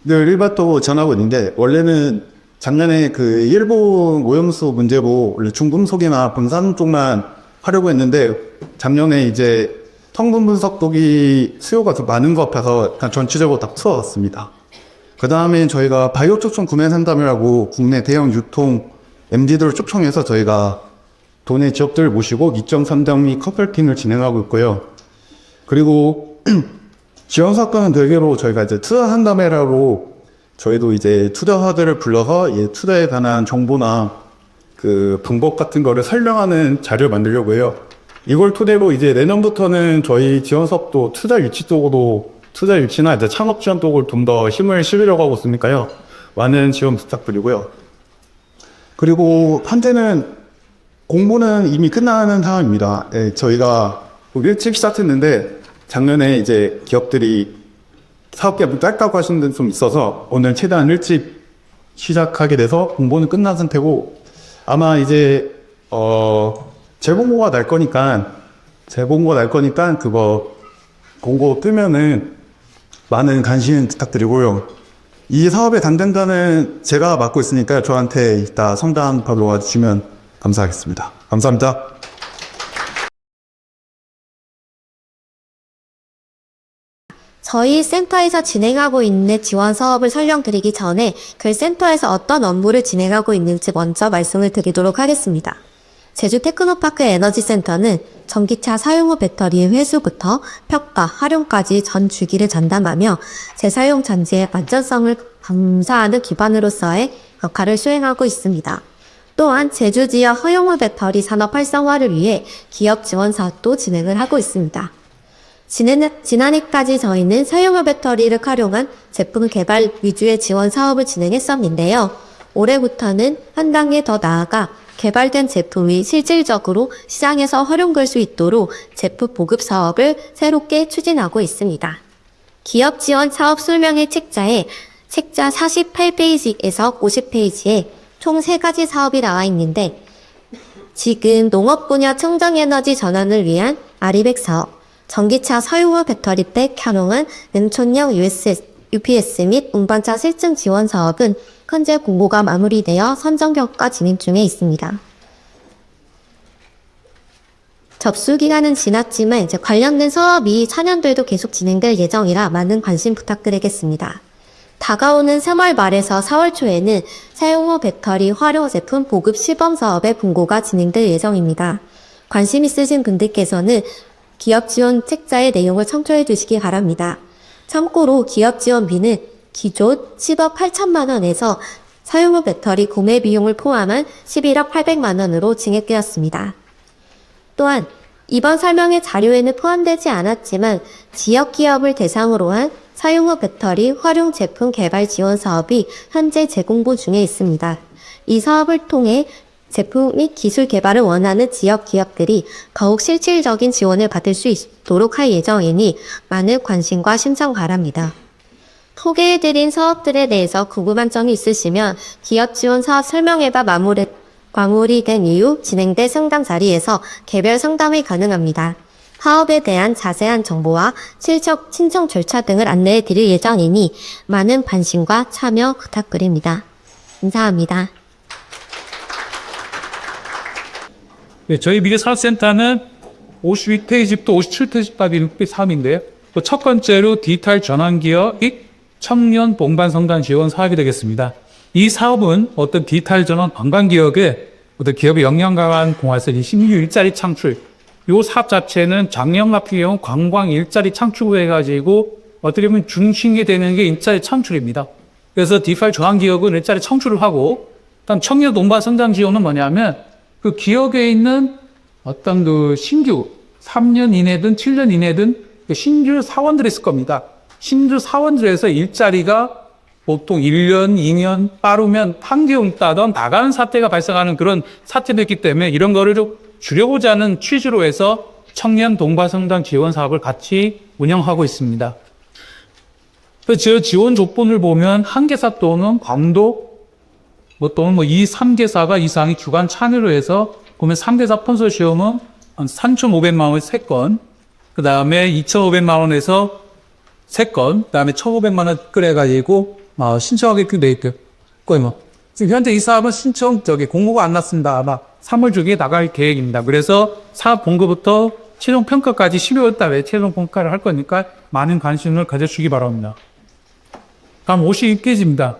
일반적으로 지원하고 있는데 원래는 작년에 그 일본 오염수 문제로 원래 중금속이나 분산 쪽만 하려고 했는데 작년에 이제 성분 분석 쪽이 수요가 더 많은 것 같아서 전체적으로 다 풀어왔습니다. 그 다음에 저희가 바이오 초청 구매 상담이라고 국내 대형 유통 MD들을 초청해서 저희가 도내 지역들을 모시고 입점 상담 및 컨설팅을 진행하고 있고요. 그리고 지원 사건은 대개로 저희가 이제 투자 상담회라고 저희도 이제 투자자들을 불러서 투자에 관한 정보나 그 방법 같은 거를 설명하는 자료를 만들려고 해요. 이걸 토대로 이제 내년부터는 저희 지원 사업도 투자 유치나 이제 창업 지원 쪽을 좀 더 힘을 실으려고 하고 있으니까요. 많은 지원 부탁드리고요. 그리고 현재는 공모는 이미 끝나는 상황입니다. 저희가 일찍 시작했는데 작년에 이제 기업들이 사업 계획을 짧다고 하시는 데는 좀 있어서 오늘 최대한 일찍 시작하게 돼서 공모는 끝난 상태고 아마 이제 재공고가 날 거니까 그거 공고 뜨면은 많은 관심 부탁드리고요. 이 사업의 담당자는 제가 맡고 있으니까 저한테 이따 상담 받으러 와주시면 감사하겠습니다. 감사합니다. 저희 센터에서 진행하고 있는 지원 사업을 설명드리기 전에 그 센터에서 어떤 업무를 진행하고 있는지 먼저 말씀을 드리도록 하겠습니다. 제주 테크노파크 에너지센터는 전기차 사용 후 배터리의 회수부터 평가, 활용까지 전 주기를 전담하며 재사용 잔지의 안전성을 감사하는 기반으로서의 역할을 수행하고 있습니다. 또한 제주 지역 허용 후 배터리 산업 활성화를 위해 기업 지원 사업도 진행을 하고 있습니다. 지난해까지 저희는 사용후 배터리를 활용한 제품 개발 위주의 지원 사업을 진행했었는데요. 올해부터는 한 단계 더 나아가 개발된 제품이 실질적으로 시장에서 활용될 수 있도록 제품 보급 사업을 새롭게 추진하고 있습니다. 기업 지원 사업 설명회 책자에 책자 48페이지에서 50페이지에 총 3가지 사업이 나와 있는데 지금 농업 분야 청정에너지 전환을 위한 아리백 사업, 전기차 서유호 배터리백 켜놓은 능촌형 UPS 및 운반차 실증 지원 사업은 현재 공고가 마무리되어 선정 결과 진행 중에 있습니다. 접수 기간은 지났지만 이제 관련된 사업이 차년도에도 계속 진행될 예정이라 많은 관심 부탁드리겠습니다. 다가오는 3월 말에서 4월 초에는 사용후 배터리 활용 제품 보급 시범 사업의 공고가 진행될 예정입니다. 관심 있으신 분들께서는 기업 지원 책자의 내용을 참조해 주시기 바랍니다. 참고로 기업 지원비는 기존 10억 8천만 원에서 사용후 배터리 구매 비용을 포함한 11억 800만 원으로 증액되었습니다. 또한 이번 설명회 자료에는 포함되지 않았지만 지역 기업을 대상으로 한 사용후 배터리 활용 제품 개발 지원 사업이 현재 재공부 중에 있습니다. 이 사업을 통해 제품 및 기술 개발을 원하는 지역 기업들이 더욱 실질적인 지원을 받을 수 있도록 할 예정이니 많은 관심과 신청 바랍니다. 소개해드린 사업들에 대해서 궁금한 점이 있으시면 기업 지원 사업 설명회가 마무리된 이후 진행될 상담 자리에서 개별 상담이 가능합니다. 사업에 대한 자세한 정보와 신청 절차 등을 안내해 드릴 예정이니 많은 관심과 참여 부탁드립니다. 감사합니다. 네, 저희 미래사업센터는 52페이지부터 57페이지까지 603인데요. 첫 번째로 디지털 전환기업 및 청년 동반성장 지원 사업이 되겠습니다. 이 사업은 어떤 디지털 전환 관광기업의 어떤 기업의 역량 강한 공화에서 신규 일자리 창출, 이 사업 자체는 작년 같은 경우 관광 일자리 창출을 해가지고 어떻게 보면 중심이 되는 게 일자리 창출입니다. 그래서 디지털 전환기업은 일자리 창출을 하고, 일단 청년 동반성장 지원은 뭐냐면 그 기업에 있는 어떤 그 신규 3년 이내든 7년 이내든 신규 사원들이 있을 겁니다. 신규 사원들에서 일자리가 보통 1년, 2년 빠르면 판경 있다던 나가는 사태가 발생하는 그런 사태도 있기 때문에 이런 거를 좀 줄여보자 하는 취지로 해서 청년 동반성장 지원 사업을 같이 운영하고 있습니다. 그 지원 조건을 보면 한 개사 또는 감독 또는 3개사가 이상이 주관 참여로 해서 보면 3개사 컨소시엄은 한 3,500만 원 3건, 그 다음에 2,500만 원에서 3건, 그 다음에 1,500만 원 끌어가지고 신청하게끔 돼 있고요. 지금 현재 이 사업은 공고가 안 났습니다. 아마 3월 중에 나갈 계획입니다. 그래서 사업 본거부터 최종 평가까지 12월 달에 최종 평가를 할 거니까 많은 관심을 가져주시기 바랍니다. 다음 52페이지입니다.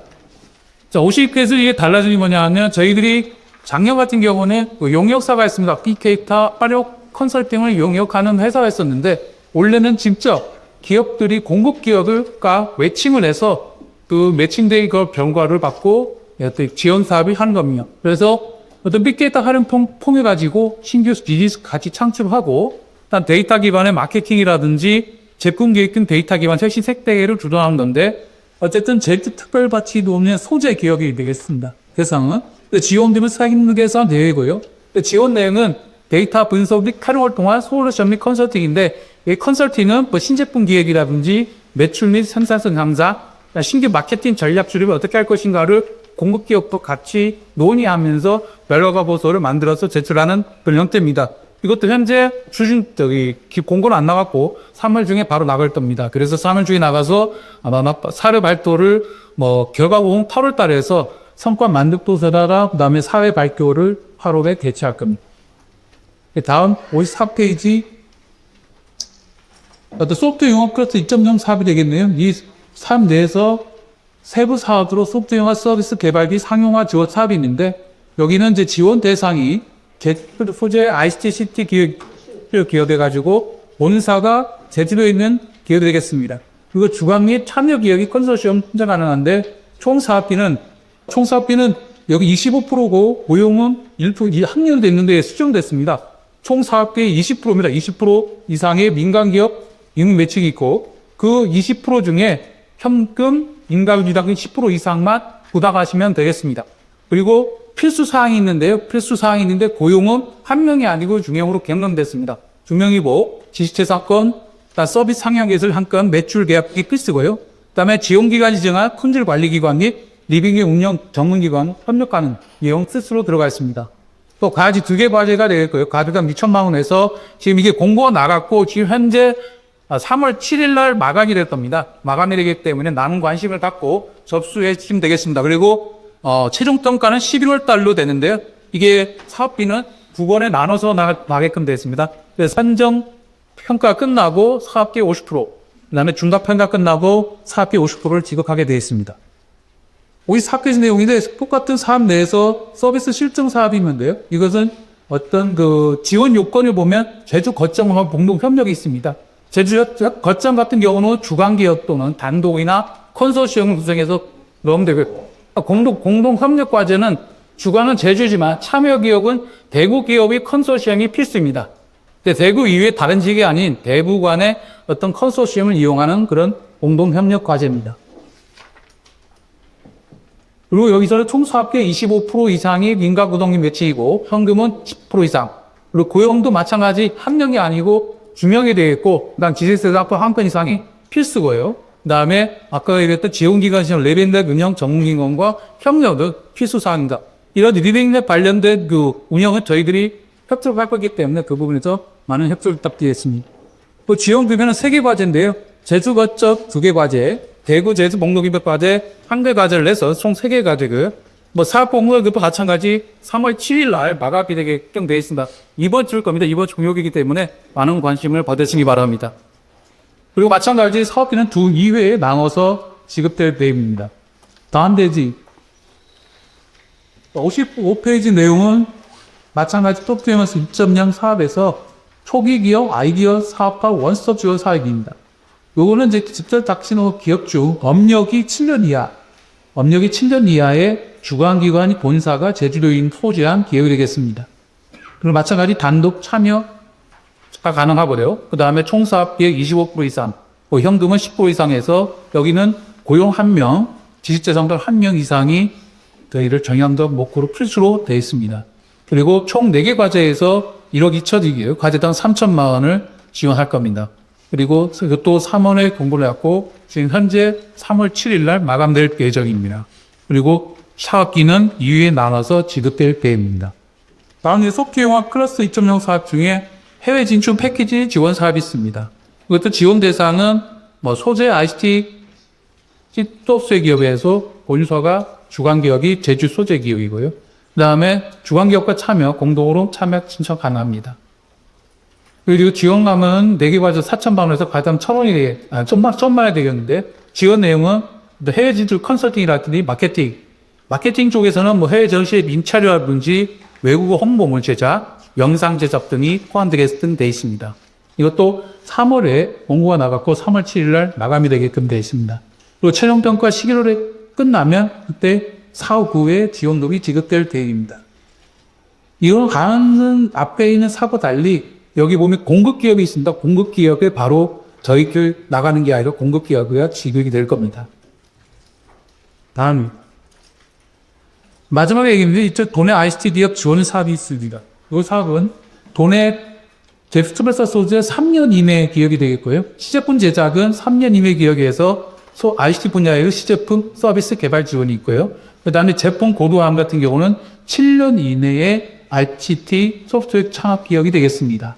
자, 52페이지 이게 달라진 게 뭐냐 하면 저희들이 작년 같은 경우는 용역사가 있습니다. 빅데이터 활용 컨설팅을 용역하는 회사가 있었는데 올해는 직접 기업들이 공급 기업을과 매칭을 해서 그 매칭된 그 결과를 받고 지원 사업을 하는 겁니다. 그래서 어떤 빅데이터 활용 통해 가지고 신규 비즈니스 같이 창출하고 일단 데이터 기반의 마케팅이라든지 제품 기획 등 데이터 기반 혁신 색대를 주도하는 건데 어쨌든 제주 특별바치 도움의 소재 기업이 되겠습니다. 대상은 지원되면 사기는 계산 대회고요. 지원 내용은 데이터 분석 및 활용을 통한 솔루션 및 컨설팅인데 이 컨설팅은 신제품 기획이라든지 매출 및 생산성 강화, 신규 마케팅 전략 수립을 어떻게 할 것인가를 공급 기업도 같이 논의하면서 결과 보고서를 만들어서 제출하는 그런 형태입니다. 이것도 현재 공고는 안 나갔고 3월 중에 바로 나갈 겁니다. 그래서 3월 중에 나가서 아마 사례 발표를 결과 보고 8월 달에 해서 성과 만족도서라랑 그다음에 사회 발표를 8월에 개최할 겁니다. 다음 54페이지 소프트 영업 클래스 2.0 사업이 되겠네요. 이 사업 내에서 세부 사업으로 소프트 영화 서비스 개발비 상용화 지원 사업이 있는데 여기는 이제 지원 대상이 소재 ICT 기업해가지고 본사가 제주도에 있는 기업이 되겠습니다. 그리고 주관 및 참여 기업이 컨소시엄 혼자 가능한데 총 사업비는 여기 25%고 고용은 1% 학년 됐는데 수정됐습니다. 총 사업비의 20%입니다. 20% 이상의 민간 기업 임무 매칭이 있고 그 20% 중에 현금 인가비당금 10% 이상만 부담하시면 되겠습니다. 그리고 필수 사항이 있는데요. 고용은 한 명이 아니고 중형으로 변경됐습니다. 중형이고 지시체 사건, 그다음 서비스 상향 개설 한 건 매출 계약이 필수고요. 그다음에 지원기관이 정한 품질 관리기관 및 리빙의 운영 전문기관 협력하는 내용 스스로 들어가 있습니다. 또 과지 2개 과제가 되겠고요. 과제당 2천만 원에서 지금 이게 공고가 나갔고 지금 현재 3월 7일 날 마감이 될 겁니다. 마감이 되기 때문에 많은 관심을 갖고 접수해 주시면 되겠습니다. 그리고 최종 평가는 11월 달로 되는데요. 이게 사업비는 9번에 나눠서 나게끔 되어 있습니다. 그래서 산정 평가 끝나고 사업비 50%, 그다음에 중간 평가 끝나고 사업비 50%를 지급하게 되어 있습니다. 우리 사업계획 내용인데 똑같은 사업 내에서 서비스 실증 사업이면데요. 이것은 어떤 그 지원 요건을 보면 제주 거점과 공동 협력이 있습니다. 제주 거점 같은 경우는 주관기업 또는 단독이나 컨소시엄을 구성해서 넣으면 되고, 공동 협력 과제는 주관은 제주지만 참여 기업은 대구 기업의 컨소시엄이 필수입니다. 근데 대구 이외에 다른 지역이 아닌 대구 간의 어떤 컨소시엄을 이용하는 그런 공동 협력 과제입니다. 그리고 여기서는 총 사업계 25% 이상이 민간 구동인 매칭이고 현금은 10% 이상. 그리고 고용도 마찬가지 한 명이 아니고 두 명이 되겠고, 그다음 지식세자 앞으로 한 건 이상이 필수고요. 그다음에 아까 얘기했던 지원기관 시험 레벨넷 운영 전문기관과 협력도 필수 사항입니다. 이런 리빙넷 관련된 그 운영은 저희들이 협조를 할 거기 때문에 그 부분에서 많은 협조를 부탁드리겠습니다. 또 지원 규모는 3개 과제인데요. 제주 거점 2개 과제, 대구 제주 목록인력 과제 1개 과제를 내서 총 3개 과제고요. 사업 공모도 마찬가지 3월 7일 날 마감이 되게끔 되어 있습니다. 이번 주일 겁니다. 이번 주 공역이기 때문에 많은 관심을 받으시기 바랍니다. 그리고 마찬가지 사업비는 2회에 나눠서 지급될 계획입니다. 다음 페이지 55페이지 내용은 마찬가지 톱2에머스 2.0 사업에서 초기 기업, 아이디어 사업화 원스톱 지원 사업입니다. 요거는 이제 직접 닥치는 기업 중 업력이 7년 이하의 주관기관이 본사가 제주도인 소재한 기업이 되겠습니다. 그리고 마찬가지 단독 참여가 가능하고요. 그 다음에 총 사업비의 25% 이상, 현금은 10% 이상에서 여기는 고용 1명, 지식재산도 1명 이상이 저희를 정형적 목표로 필수로 되어 있습니다. 그리고 총 4개 과제에서 1억 2천이고요. 과제당 3천만 원을 지원할 겁니다. 그리고 또 3월에 공고를 했고 지금 현재 3월 7일 날 마감될 예정입니다. 그리고 사업기는 2회에 나눠서 지급될 계획입니다. 다음에 소프트웨어 클러스 2.0 사업 중에 해외 진출 패키지 지원 사업이 있습니다. 이것도 지원 대상은 소재 ICT 소프트웨어 기업에서 본사가 주관기업이 제주 소재 기업이고요. 그 다음에 주관기업과 참여, 공동으로 참여 신청 가능합니다. 그리고 지원금은 4개 과제 4천만 원에서 가장 1,000원이, 천만 원이 되겠는데, 지원 내용은 해외 진출 컨설팅이라든지 마케팅 쪽에서는 해외 전시회 민차료라든지 외국어 홍보물 제작, 영상 제작 등이 포함되게끔 되어 있습니다. 이것도 3월에 공고가 나갔고 3월 7일 날 마감이 되게끔 되어 있습니다. 그리고 최종평가 11월에 끝나면 그때 사후 후에 지원금이 지급될 계획입니다. 이건 가는 앞에 있는 사고 달리 여기 보면 공급기업이 있습니다. 공급기업에 바로 저희들 나가는 게 아니라 공급기업이 지급이 될 겁니다. 다음 마지막 얘기입니다. 이쪽 도내 ICT 기업 지원 사업이 있습니다. 이 사업은 도내 제프트베사 소재 3년 이내 기업이 되겠고요. 시제품 제작은 3년 이내 기업에서 ICT 분야의 시제품 서비스 개발 지원이 있고요. 그 다음에 제품 고도화함 같은 경우는 7년 이내에 ICT 소프트웨어 창업 기업이 되겠습니다.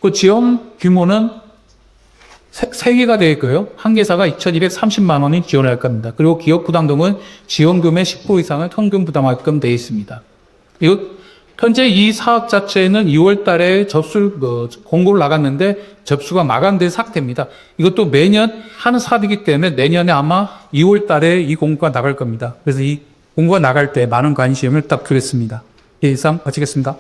그 지원 규모는 3개가 되겠고요. 한 개사가 2,230만 원이 지원할 겁니다. 그리고 기업 부담금은 지원금의 10% 이상을 현금 부담하게끔 되어 있습니다. 현재 이 사업 자체는 2월 달에 공고를 나갔는데 접수가 마감된 상태입니다. 이것도 매년 하는 사업이기 때문에 내년에 아마 2월 달에 이 공고가 나갈 겁니다. 그래서 이 공고가 나갈 때 많은 관심을 부탁드리겠습니다. 이상 마치겠습니다.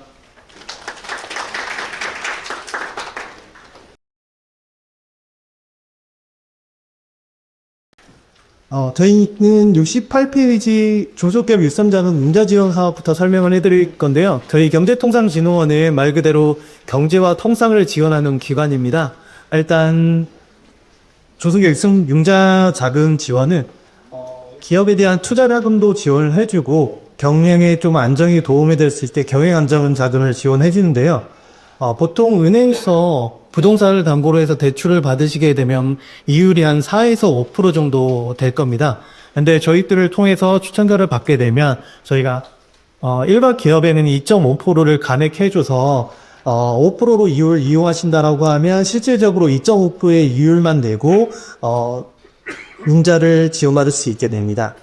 저희는 68페이지 조속기업 일선자금 융자 지원 사업부터 설명을 해드릴 건데요. 저희 경제통상진흥원은 말 그대로 경제와 통상을 지원하는 기관입니다. 일단 조속기업 일선 융자 자금 지원은 기업에 대한 투자자금도 지원을 해주고 경영에 좀 안정이 도움이 될 수 있을 때 경영 안정 자금을 지원해 주는데요. 보통 은행에서 부동산을 담보로 해서 대출을 받으시게 되면 이율이 한 4에서 5% 정도 될 겁니다. 근데 저희들을 통해서 추천자를 받게 되면 저희가 일반 기업에는 2.5%를 감액해줘서 5%로 이율 이용하신다라고 하면 실질적으로 2.5%의 이율만 내고 융자를 지원받을 수 있게 됩니다.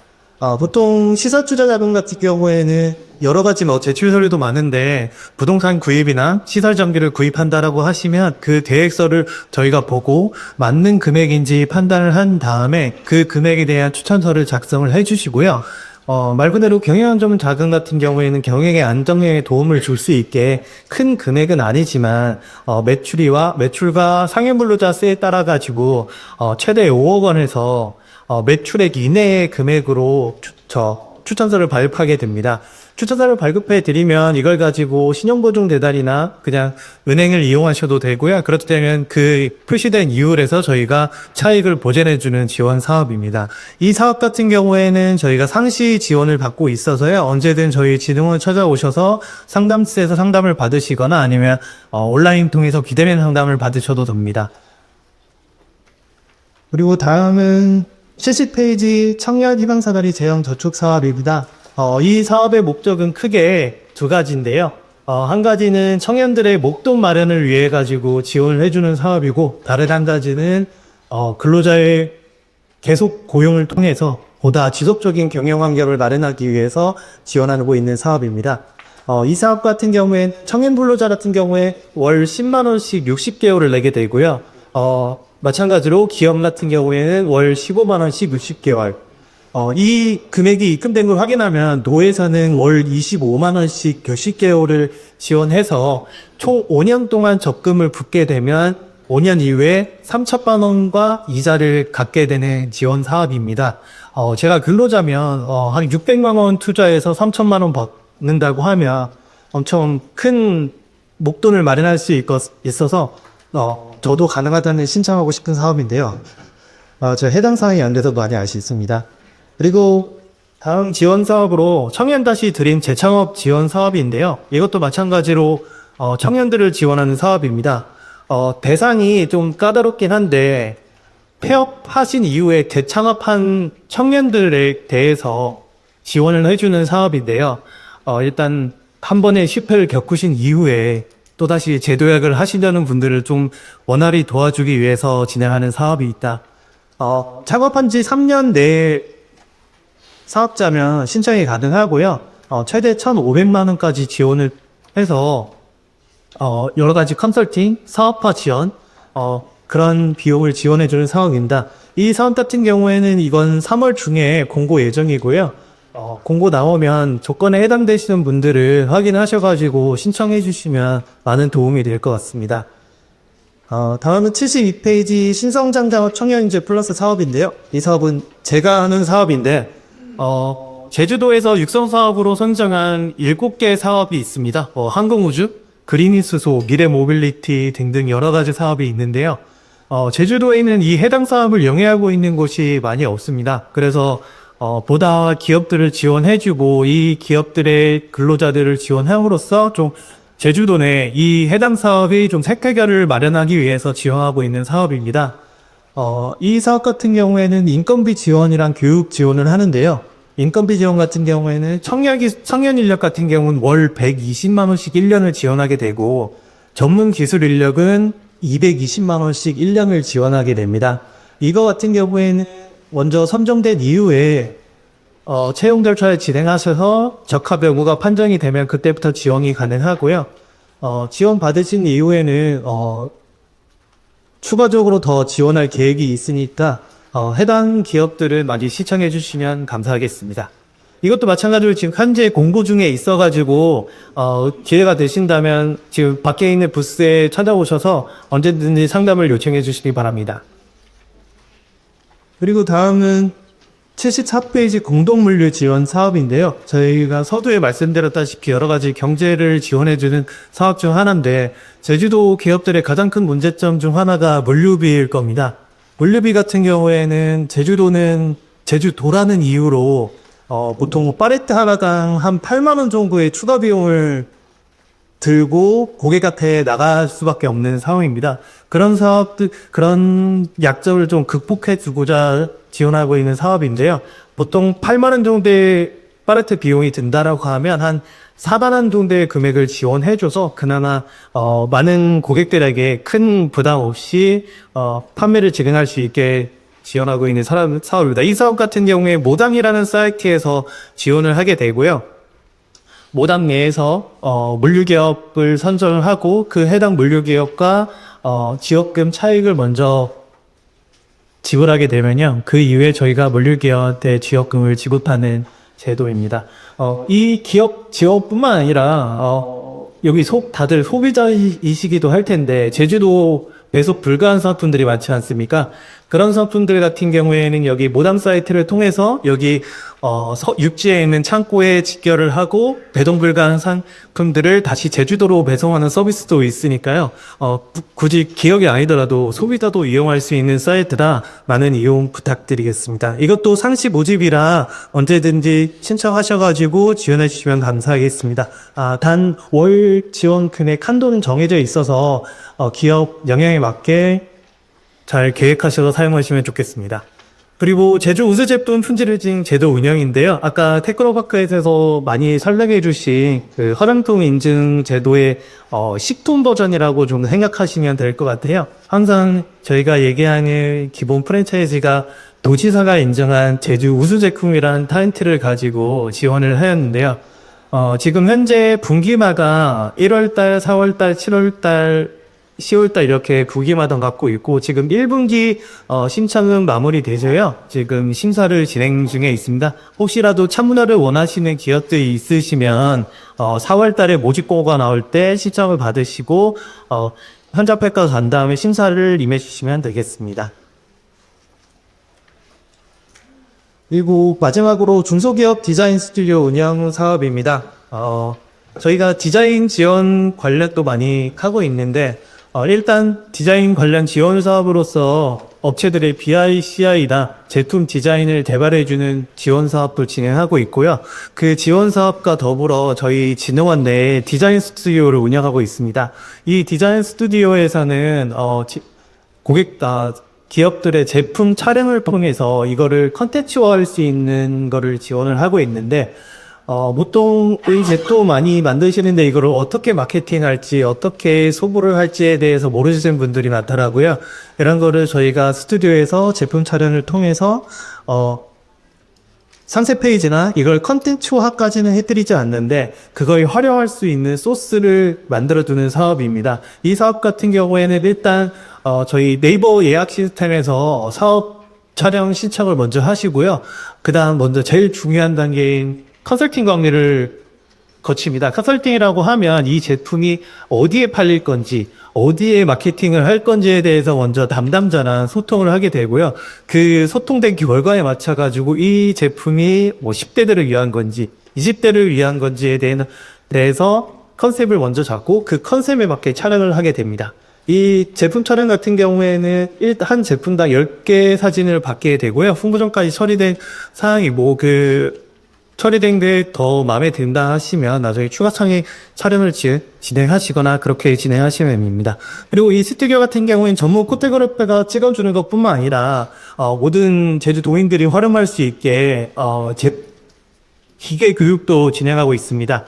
보통 시설투자자금 같은 경우에는 여러 가지 제출 서류도 많은데 부동산 구입이나 시설 장비를 구입한다라고 하시면 그 계획서를 저희가 보고 맞는 금액인지 판단을 한 다음에 그 금액에 대한 추천서를 작성을 해주시고요. 말 그대로 경영안전 자금 같은 경우에는 경영의 안정에 도움을 줄 수 있게 큰 금액은 아니지만 매출과 상해물로자세에 따라 가지고 최대 5억 원에서 매출액 이내의 금액으로 추천서를 발급하게 됩니다. 추천서를 발급해 드리면 이걸 가지고 신용보증 대달이나 그냥 은행을 이용하셔도 되고요. 그렇다면 그 표시된 이율에서 저희가 차익을 보전해주는 지원 사업입니다. 이 사업 같은 경우에는 저희가 상시 지원을 받고 있어서요. 언제든 저희 진흥원 찾아오셔서 상담실에서 상담을 받으시거나 아니면 온라인 통해서 비대면 상담을 받으셔도 됩니다. 그리고 다음은 70페이지 청년 희망사다리 제형 저축 사업입니다. 이 사업의 목적은 크게 두 가지인데요. 한 가지는 청년들의 목돈 마련을 위해 가지고 지원을 해주는 사업이고, 다른 한 가지는 근로자의 계속 고용을 통해서 보다 지속적인 경영 환경을 마련하기 위해서 지원하고 있는 사업입니다. 이 사업 같은 경우엔 청년 근로자 같은 경우에 월 10만 원씩 60개월을 내게 되고요. 마찬가지로 기업 같은 경우에는 월 15만 원씩 60개월. 이 금액이 입금된 걸 확인하면 노회사는 월 25만 원씩 몇십 개월을 지원해서 총 5년 동안 적금을 붓게 되면 5년 이후에 3천만 원과 이자를 갖게 되는 지원 사업입니다. 제가 근로자면 한 600만 원 투자해서 3천만 원 받는다고 하면 엄청 큰 목돈을 마련할 수 있어서 저도 가능하다는 신청하고 싶은 사업인데요. 저 해당 사항이 안 돼서 많이 알 수 있습니다. 그리고 다음 지원 사업으로 청년 다시 드림 재창업 지원 사업인데요. 이것도 마찬가지로 청년들을 지원하는 사업입니다. 대상이 좀 까다롭긴 한데 폐업하신 이후에 재창업한 청년들에 대해서 지원을 해주는 사업인데요. 일단 한 번의 실패를 겪으신 이후에 또다시 재도약을 하시려는 분들을 좀 원활히 도와주기 위해서 진행하는 사업이 있다. 창업한 지 3년 내에 사업자면 신청이 가능하고요. 최대 1,500만 원까지 지원을 해서 여러 가지 컨설팅, 사업화 지원, 그런 비용을 지원해주는 사업입니다. 이 사업 같은 경우에는 이번 3월 중에 공고 예정이고요. 공고 나오면 조건에 해당되시는 분들을 확인하셔가지고 신청해 주시면 많은 도움이 될 것 같습니다. 다음은 72페이지 신성장자업 청년인재 플러스 사업인데요. 이 사업은 제가 하는 사업인데 제주도에서 육성사업으로 선정한 7개 사업이 있습니다. 항공우주, 그린이스소, 미래모빌리티 등등 여러 가지 사업이 있는데요. 제주도에는 이 해당 사업을 영위하고 있는 곳이 많이 없습니다. 그래서 보다 기업들을 지원해주고 이 기업들의 근로자들을 지원함으로써 좀 제주도 내 이 해당 사업이 좀 색깔결을 마련하기 위해서 지원하고 있는 사업입니다. 이 사업 같은 경우에는 인건비 지원이랑 교육 지원을 하는데요. 인건비 지원 같은 경우에는 청년 인력 같은 경우는 월 120만 원씩 1년을 지원하게 되고 전문 기술 인력은 220만 원씩 1년을 지원하게 됩니다. 이거 같은 경우에는 먼저 선정된 이후에 채용 절차를 진행하셔서 적합 여부가 판정이 되면 그때부터 지원이 가능하고요. 지원 받으신 이후에는 추가적으로 더 지원할 계획이 있으니까 해당 기업들을 많이 시청해 주시면 감사하겠습니다. 이것도 마찬가지로 지금 현재 공고 중에 있어가지고 기회가 되신다면 지금 밖에 있는 부스에 찾아오셔서 언제든지 상담을 요청해 주시기 바랍니다. 그리고 다음은 74페이지 공동물류 지원 사업인데요. 저희가 서두에 말씀드렸다시피 여러 가지 경제를 지원해주는 사업 중 하나인데 제주도 기업들의 가장 큰 문제점 중 하나가 물류비일 겁니다. 물류비 같은 경우에는 제주도는 제주도라는 이유로 보통 팔레트 하나당 한 8만 원 정도의 추가 비용을 들고 고객한테 나갈 수밖에 없는 상황입니다. 그런 사업들, 그런 약점을 좀 극복해 주고자 지원하고 있는 사업인데요. 보통 8만 원 정도의 팔레트 비용이 든다라고 하면 한 4만 원 정도의 금액을 지원해줘서 그나마 많은 고객들에게 큰 부담 없이 판매를 진행할 수 있게 지원하고 있는 사업입니다. 이 사업 같은 경우에 모당이라는 사이트에서 지원을 하게 되고요. 모당 내에서 물류기업을 선정을 하고 그 해당 물류기업과 지원금 차익을 먼저 지불하게 되면요. 그 이후에 저희가 물류기업한테 지원금을 지급하는 제도입니다. 이 기업 지원뿐만 아니라 여기 다들 소비자이시기도 할 텐데 제주도 배송 불가한 상품들이 많지 않습니까? 그런 상품들 같은 경우에는 여기 모담 사이트를 통해서 여기 육지에 있는 창고에 직결을 하고 배송 불가한 상품들을 다시 제주도로 배송하는 서비스도 있으니까요. 굳이 기업이 아니더라도 소비자도 이용할 수 있는 사이트라 많은 이용 부탁드리겠습니다. 이것도 상시 모집이라 언제든지 신청하셔가지고 지원해 주시면 감사하겠습니다. 단 월 지원 금액 한도는 정해져 있어서 기업 영향에 맞게 잘 계획하셔서 사용하시면 좋겠습니다. 그리고 제주 우수 제품 품질인증 제도 운영인데요. 아까 테크노파크에서 많이 설명해 주신 그 허랑통 인증 제도의 식품 버전이라고 좀 생각하시면 될 것 같아요. 항상 저희가 얘기하는 기본 프랜차이즈가 도지사가 인정한 제주 우수 제품이라는 타이틀을 가지고 지원을 하였는데요. 지금 현재 분기마다 1월달, 4월달, 7월달 10월달 이렇게 분기마다 갖고 있고 지금 1분기 신청은 마무리되서요. 지금 심사를 진행 중에 있습니다. 혹시라도 참문화를 원하시는 기업들이 있으시면 4월달에 모집고가 나올 때 신청을 받으시고 현장평가 간 다음에 심사를 임해 주시면 되겠습니다. 그리고 마지막으로 중소기업 디자인 스튜디오 운영 사업입니다. 저희가 디자인 지원 관련도 많이 하고 있는데 일단 디자인 관련 지원 사업으로서 업체들의 BICI나 제품 디자인을 개발해주는 지원 사업도 진행하고 있고요. 그 지원 사업과 더불어 저희 진흥원 내에 디자인 스튜디오를 운영하고 있습니다. 이 디자인 스튜디오에서는 기업들의 제품 촬영을 통해서 이거를 컨텐츠화할 수 있는 거를 지원을 하고 있는데 보통 이 제품 많이 만드시는데 이거를 어떻게 마케팅할지 어떻게 소구를 할지에 대해서 모르시는 분들이 많더라고요. 이런 거를 저희가 스튜디오에서 제품 촬영을 통해서 상세 페이지나 이걸 컨텐츠화까지는 해드리지 않는데 그걸 활용할 수 있는 소스를 만들어두는 사업입니다. 이 사업 같은 경우에는 일단 저희 네이버 예약 시스템에서 사업 촬영 신청을 먼저 하시고요. 그 다음 먼저 제일 중요한 단계인 컨설팅 관계를 거칩니다. 컨설팅이라고 하면 이 제품이 어디에 팔릴 건지, 어디에 마케팅을 할 건지에 대해서 먼저 담당자랑 소통을 하게 되고요. 그 소통된 결과에 맞춰가지고 이 제품이 10대들을 위한 건지, 20대를 위한 건지에 대해서 컨셉을 먼저 잡고 그 컨셉에 맞게 촬영을 하게 됩니다. 이 제품 촬영 같은 경우에는 한 제품당 10개 사진을 받게 되고요. 홍보전까지 처리된 사항이고 처리된 게 더 마음에 든다 하시면 나중에 추가 촬영을 진행하시거나 그렇게 진행하시면 됩니다. 그리고 이 스튜디오 같은 경우에는 전문 포토그래퍼가 찍어주는 것뿐만 아니라 모든 제주도민들이 활용할 수 있게 기계 교육도 진행하고 있습니다.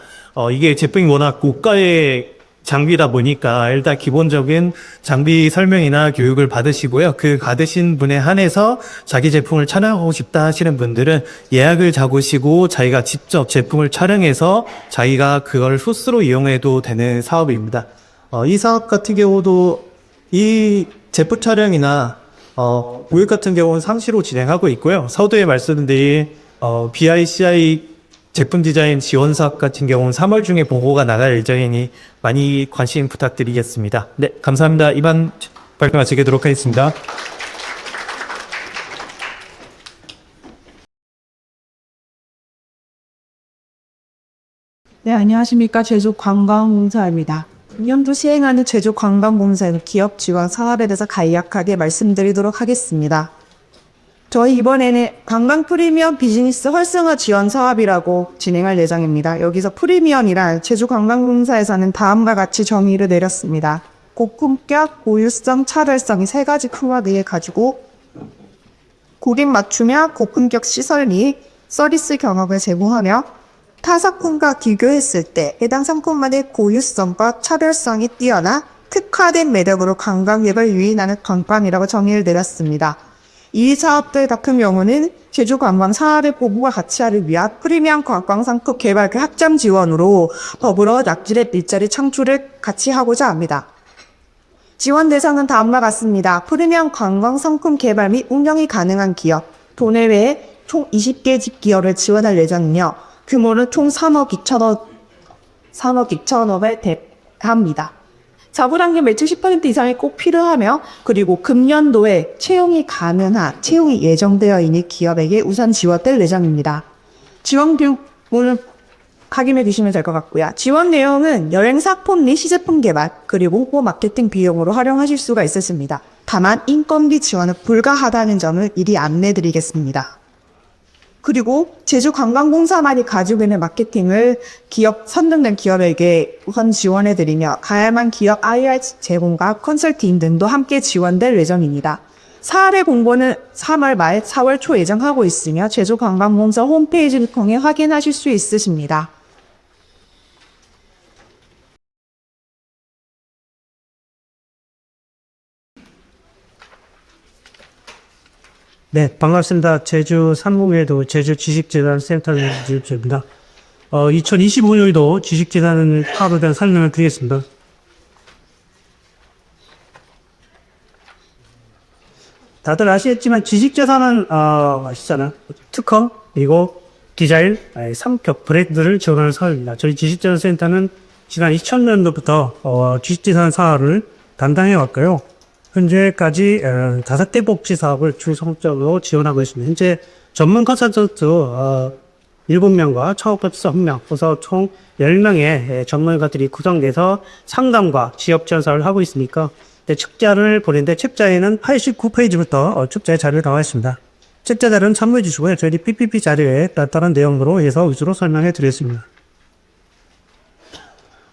이게 제품이 워낙 고가의 장비다 보니까 일단 기본적인 장비 설명이나 교육을 받으시고요. 그 받으신 분에 한해서 자기 제품을 촬영하고 싶다 하시는 분들은 예약을 잡으시고 자기가 직접 제품을 촬영해서 자기가 그걸 소스로 이용해도 되는 사업입니다. 이 사업 같은 경우도 이 제품 촬영이나 교육 같은 경우는 상시로 진행하고 있고요. 서두에 말씀드린 BICI 제품 디자인 지원 사업 같은 경우는 3월 중에 보고가 나갈 예정이니 많이 관심 부탁드리겠습니다. 네, 감사합니다. 이만 발표 마치도록 하겠습니다. 네, 안녕하십니까. 제주관광공사입니다. 이년도 시행하는 제주관광공사의 기업 지원 사업에 대해서 간략하게 말씀드리도록 하겠습니다. 저희 이번에는 관광 프리미엄 비즈니스 활성화 지원 사업이라고 진행할 예정입니다. 여기서 프리미엄이란 제주관광공사에서는 다음과 같이 정의를 내렸습니다. 고품격, 고유성, 차별성 이 세 가지 키워드에 가지고 고객 맞춤형 고품격 시설 및 서비스 경험을 제공하며 타 상품과 비교했을 때 해당 상품만의 고유성과 차별성이 뛰어나 특화된 매력으로 관광객을 유인하는 관광이라고 정의를 내렸습니다. 이 사업들 같은 경우는 제주 관광 사업의 보급과 가치화를 위한 프리미엄 관광 상품 개발 확장 지원으로 더불어 낙질의 일자리 창출을 같이 하고자 합니다. 지원 대상은 다음과 같습니다. 프리미엄 관광 상품 개발 및 운영이 가능한 기업, 도내외에 총 20개 집 기업을 지원할 예정이며 규모는 총 3억 2천억에 대합니다. 자부담금 매출 10% 이상이 꼭 필요하며 그리고 금년도에 채용이 예정되어 있는 기업에게 우선 지원될 예정입니다. 지원 규모는 확인해 주시면 될 것 같고요. 지원 내용은 여행 상품 및 시제품 개발 그리고 홍보 마케팅 비용으로 활용하실 수가 있으십니다. 다만 인건비 지원은 불가하다는 점을 미리 안내드리겠습니다. 그리고 제주관광공사만이 가지고 있는 마케팅을 선정된 기업에게 우선 지원해드리며 가야만 기업 IR 제공과 컨설팅 등도 함께 지원될 예정입니다. 사업의 공고는 3월 말 4월 초 예정하고 있으며 제주관광공사 홈페이지를 통해 확인하실 수 있으십니다. 네, 반갑습니다. 제주 삼봉에도 제주 지식재단센터의 지입니다. 2025년도 지식재단 파업에 대한 설명을 드리겠습니다. 다들 아시겠지만 지식재산은 아시잖아요. 특허, 그리고 디자인, 삼격 브랜드를 지원하는 사업입니다. 저희 지식재단센터는 지난 2000년도부터 지식재산 사업을 담당해 왔고요. 현재까지 5대 복지 사업을 중성적으로 지원하고 있습니다. 현재 전문 컨설턴트 7명과 창업업자 1명, 그래서 총 10명의 전문가들이 구성돼서 상담과 지역 지원 사업을 하고 있으니까 책자를 보는데 책자에는 89페이지부터 책자에 자료를 나와 있습니다. 책자 자료는 참고해 주시고요. 저희 PPT 자료에 따른 내용으로 해서 위주로 설명해 드리겠습니다.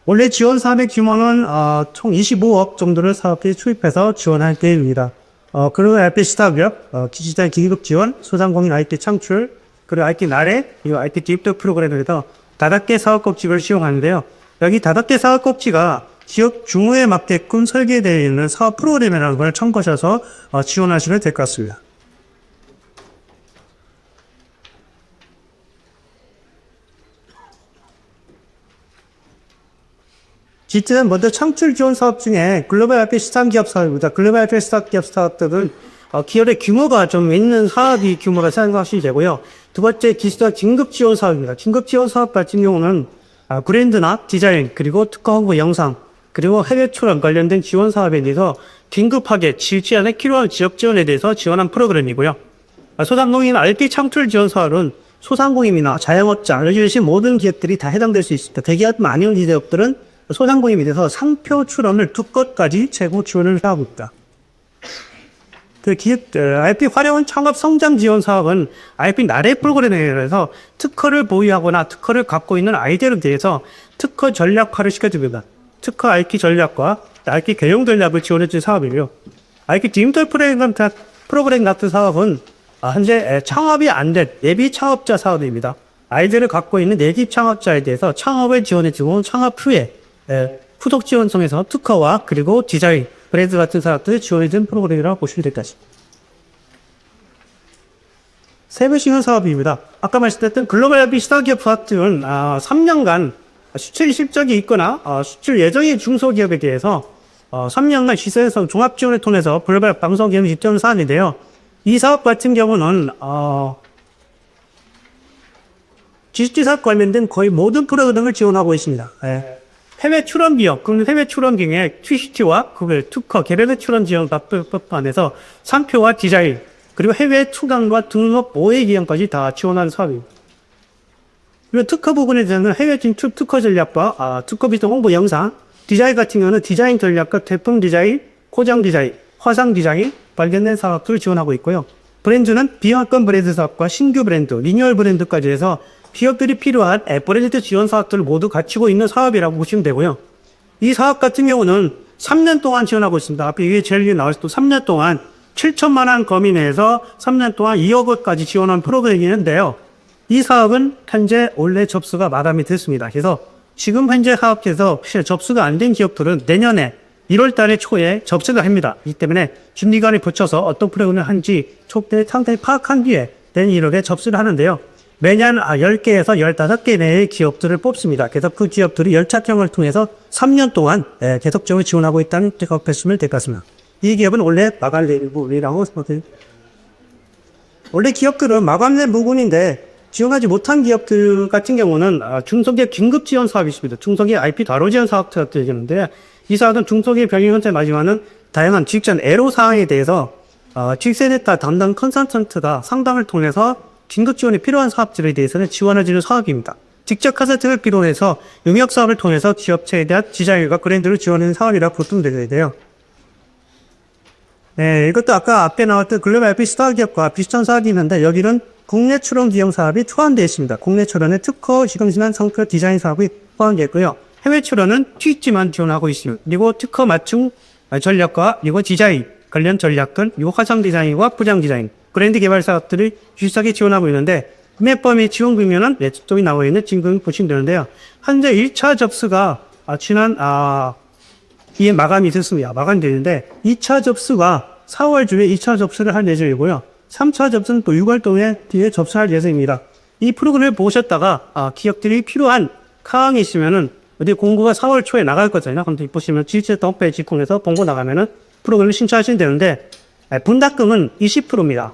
원래 지원 사업의 규모는 총 25억 정도를 사업에 투입해서 지원할 계획입니다. 그리고 IP 스타트업, 디지털 기급 지원, 소상공인 IT 창출, 그리고 IT 나래, 이 IT 딥도 프로그램에서 5개 사업 꼭지를 시용하는데요. 여기 5개 사업 꼭지가 지역 규모에 맞게끔 설계되어 있는 사업 프로그램이라는 걸 참고하셔서 지원하시면 될 것 같습니다. 지트는 먼저 창출 지원 사업 중에 글로벌 IP 스타트 기업 사업입니다. 글로벌 IP 스타트 기업 사업들은 기업의 규모가 좀 있는 사업이 규모가 생각하시면 되고요. 두 번째 기술적 긴급 지원 사업입니다. 긴급 지원 사업 같은 경우는 브랜드나 디자인, 그리고 특허 홍보 영상, 그리고 해외 출원 관련된 지원 사업에 대해서 긴급하게 질주안에 필요한 지역 지원에 대해서 지원한 프로그램이고요. 소상공인 IP 창출 지원 사업은 소상공인이나 자영업자, 여기 모든 기업들이 다 해당될 수 있습니다. 대기업만 아닌 기업들은 소상공인에 대해서 상표 출원을 2건까지 재고 지원을 하고 있다. 그 IP 활용 창업 성장 지원 사업은 IP 나래 프로그램에 의해서 특허를 보유하거나 특허를 갖고 있는 아이디어에 대해서 특허 전략화를 시켜줍니다. 특허 IP 전략과 IP 개용 전략을 지원해준 사업이고요. IP 디지털 프로그램 같은 사업은 현재 창업이 안 된 예비 창업자 사업입니다. 아이디어를 갖고 있는 내집 창업자에 대해서 창업을 지원해주고 창업 후에 후속 지원 통해서 특허와 그리고 디자인, 브랜드 같은 사업들을 지원해준 프로그램이라고 보시면 될 것 같습니다. 세부시간 사업입니다. 아까 말씀드렸던 글로벌 IP 스타트업 사업은 3년간 수출 실적이 있거나 수출 예정의 중소기업에 대해서 3년간 시세에서 종합 지원을 통해서 글로벌 방송기업 입점 사업인데요. 이 사업 같은 경우는 지식지사 관련된 거의 모든 프로그램을 지원하고 있습니다. 해외 출원 기업, 그럼 해외 출원 중에 TCT와 특허, 개별 출원 지원 법 안에서 상표와 디자인, 그리고 해외 출강과 등록 모의 기간까지 다 지원하는 사업입니다. 그리고 특허 부분에 대해서는 해외 진출 특허 전략과 특허 비슷한 홍보 영상, 디자인 같은 경우는 디자인 전략과 제품 디자인, 포장 디자인, 화상 디자인 관련된 사업들을 지원하고 있고요. 브랜드는 비형권 브랜드 사업과 신규 브랜드, 리뉴얼 브랜드까지 해서 기업들이 필요한 브랜드 지원 사업들을 모두 갖추고 있는 사업이라고 보시면 되고요. 이 사업 같은 경우는 3년 동안 지원하고 있습니다. 앞에 이게 제일 위에 나왔을 때 3년 동안 7천만 원 범위 내에서 3년 동안 2억 원까지 지원한 프로그램이는데요. 이 사업은 현재 원래 접수가 마감이 됐습니다. 그래서 지금 현재 사업에서 접수가 안 된 기업들은 내년에 1월 달에 초에 접수를 합니다. 이 때문에 준비관에 붙여서 어떤 프로그램을 한지 초대 상태를 파악한 뒤에 내년 1월에 접수를 하는데요. 매년 10개에서 15개 내의 기업들을 뽑습니다. 그래서 그 기업들이 열차평을 통해서 3년 동안 계속적으로 지원하고 있다는 보시면 될 것 같습니다. 이 기업은 원래 마감된 부분이라고 생각합니다. 원래 기업들은 마감된 부분인데 지원하지 못한 기업들 같은 경우는 중소기업 긴급 지원 사업이 있습니다. 중소기업 IP 다로 지원 사업 같은 경우인데 이 사업은 중소기업 병행 현재 마지막은 다양한 직전 애로 사항에 대해서 직세대타 담당 컨설턴트가 상담을 통해서 긴급 지원이 필요한 사업들에 대해서는 지원해주는 사업입니다. 직접 카세트를 필요해서 용역 사업을 통해서 기업체에 대한 디자인과 브랜드를 지원하는 사업이라고 보통 되어야 돼요. 네, 이것도 아까 앞에 나왔던 글로벌 IP 스타 기업과 비슷한 사업이 있는데 여기는 국내 출원 기용 사업이 포함되어 있습니다. 국내 출원에 특허 시금신한 성표 디자인 사업이 포함되어 있고요. 해외 출원은 취지만 지원하고 있습니다. 그리고 특허 맞춤 전략과 그리고 디자인 관련 전략들, 그리고 화상 디자인과 포장 디자인, 브랜드 개발 사업들을 유사하게 지원하고 있는데 매범의 지원 규모는 쪽이 나와 있는 지금 보시면 되는데요. 현재 1차 접수가 지난 이에 마감이 됐습니다. 마감되는데 2차 접수가 4월 중에 2차 접수를 할 예정이고요. 3차 접수는 또 6월 뒤에 접수할 예정입니다. 이 프로그램을 보셨다가 기업들이 필요한 사항이 있으면은 어디 공고가 4월 초에 나갈 거잖아요. 그럼 보시면 지체터 홈페이지 통해서 공고 나가면은 프로그램을 신청하시면 되는데 분담금은 20%입니다.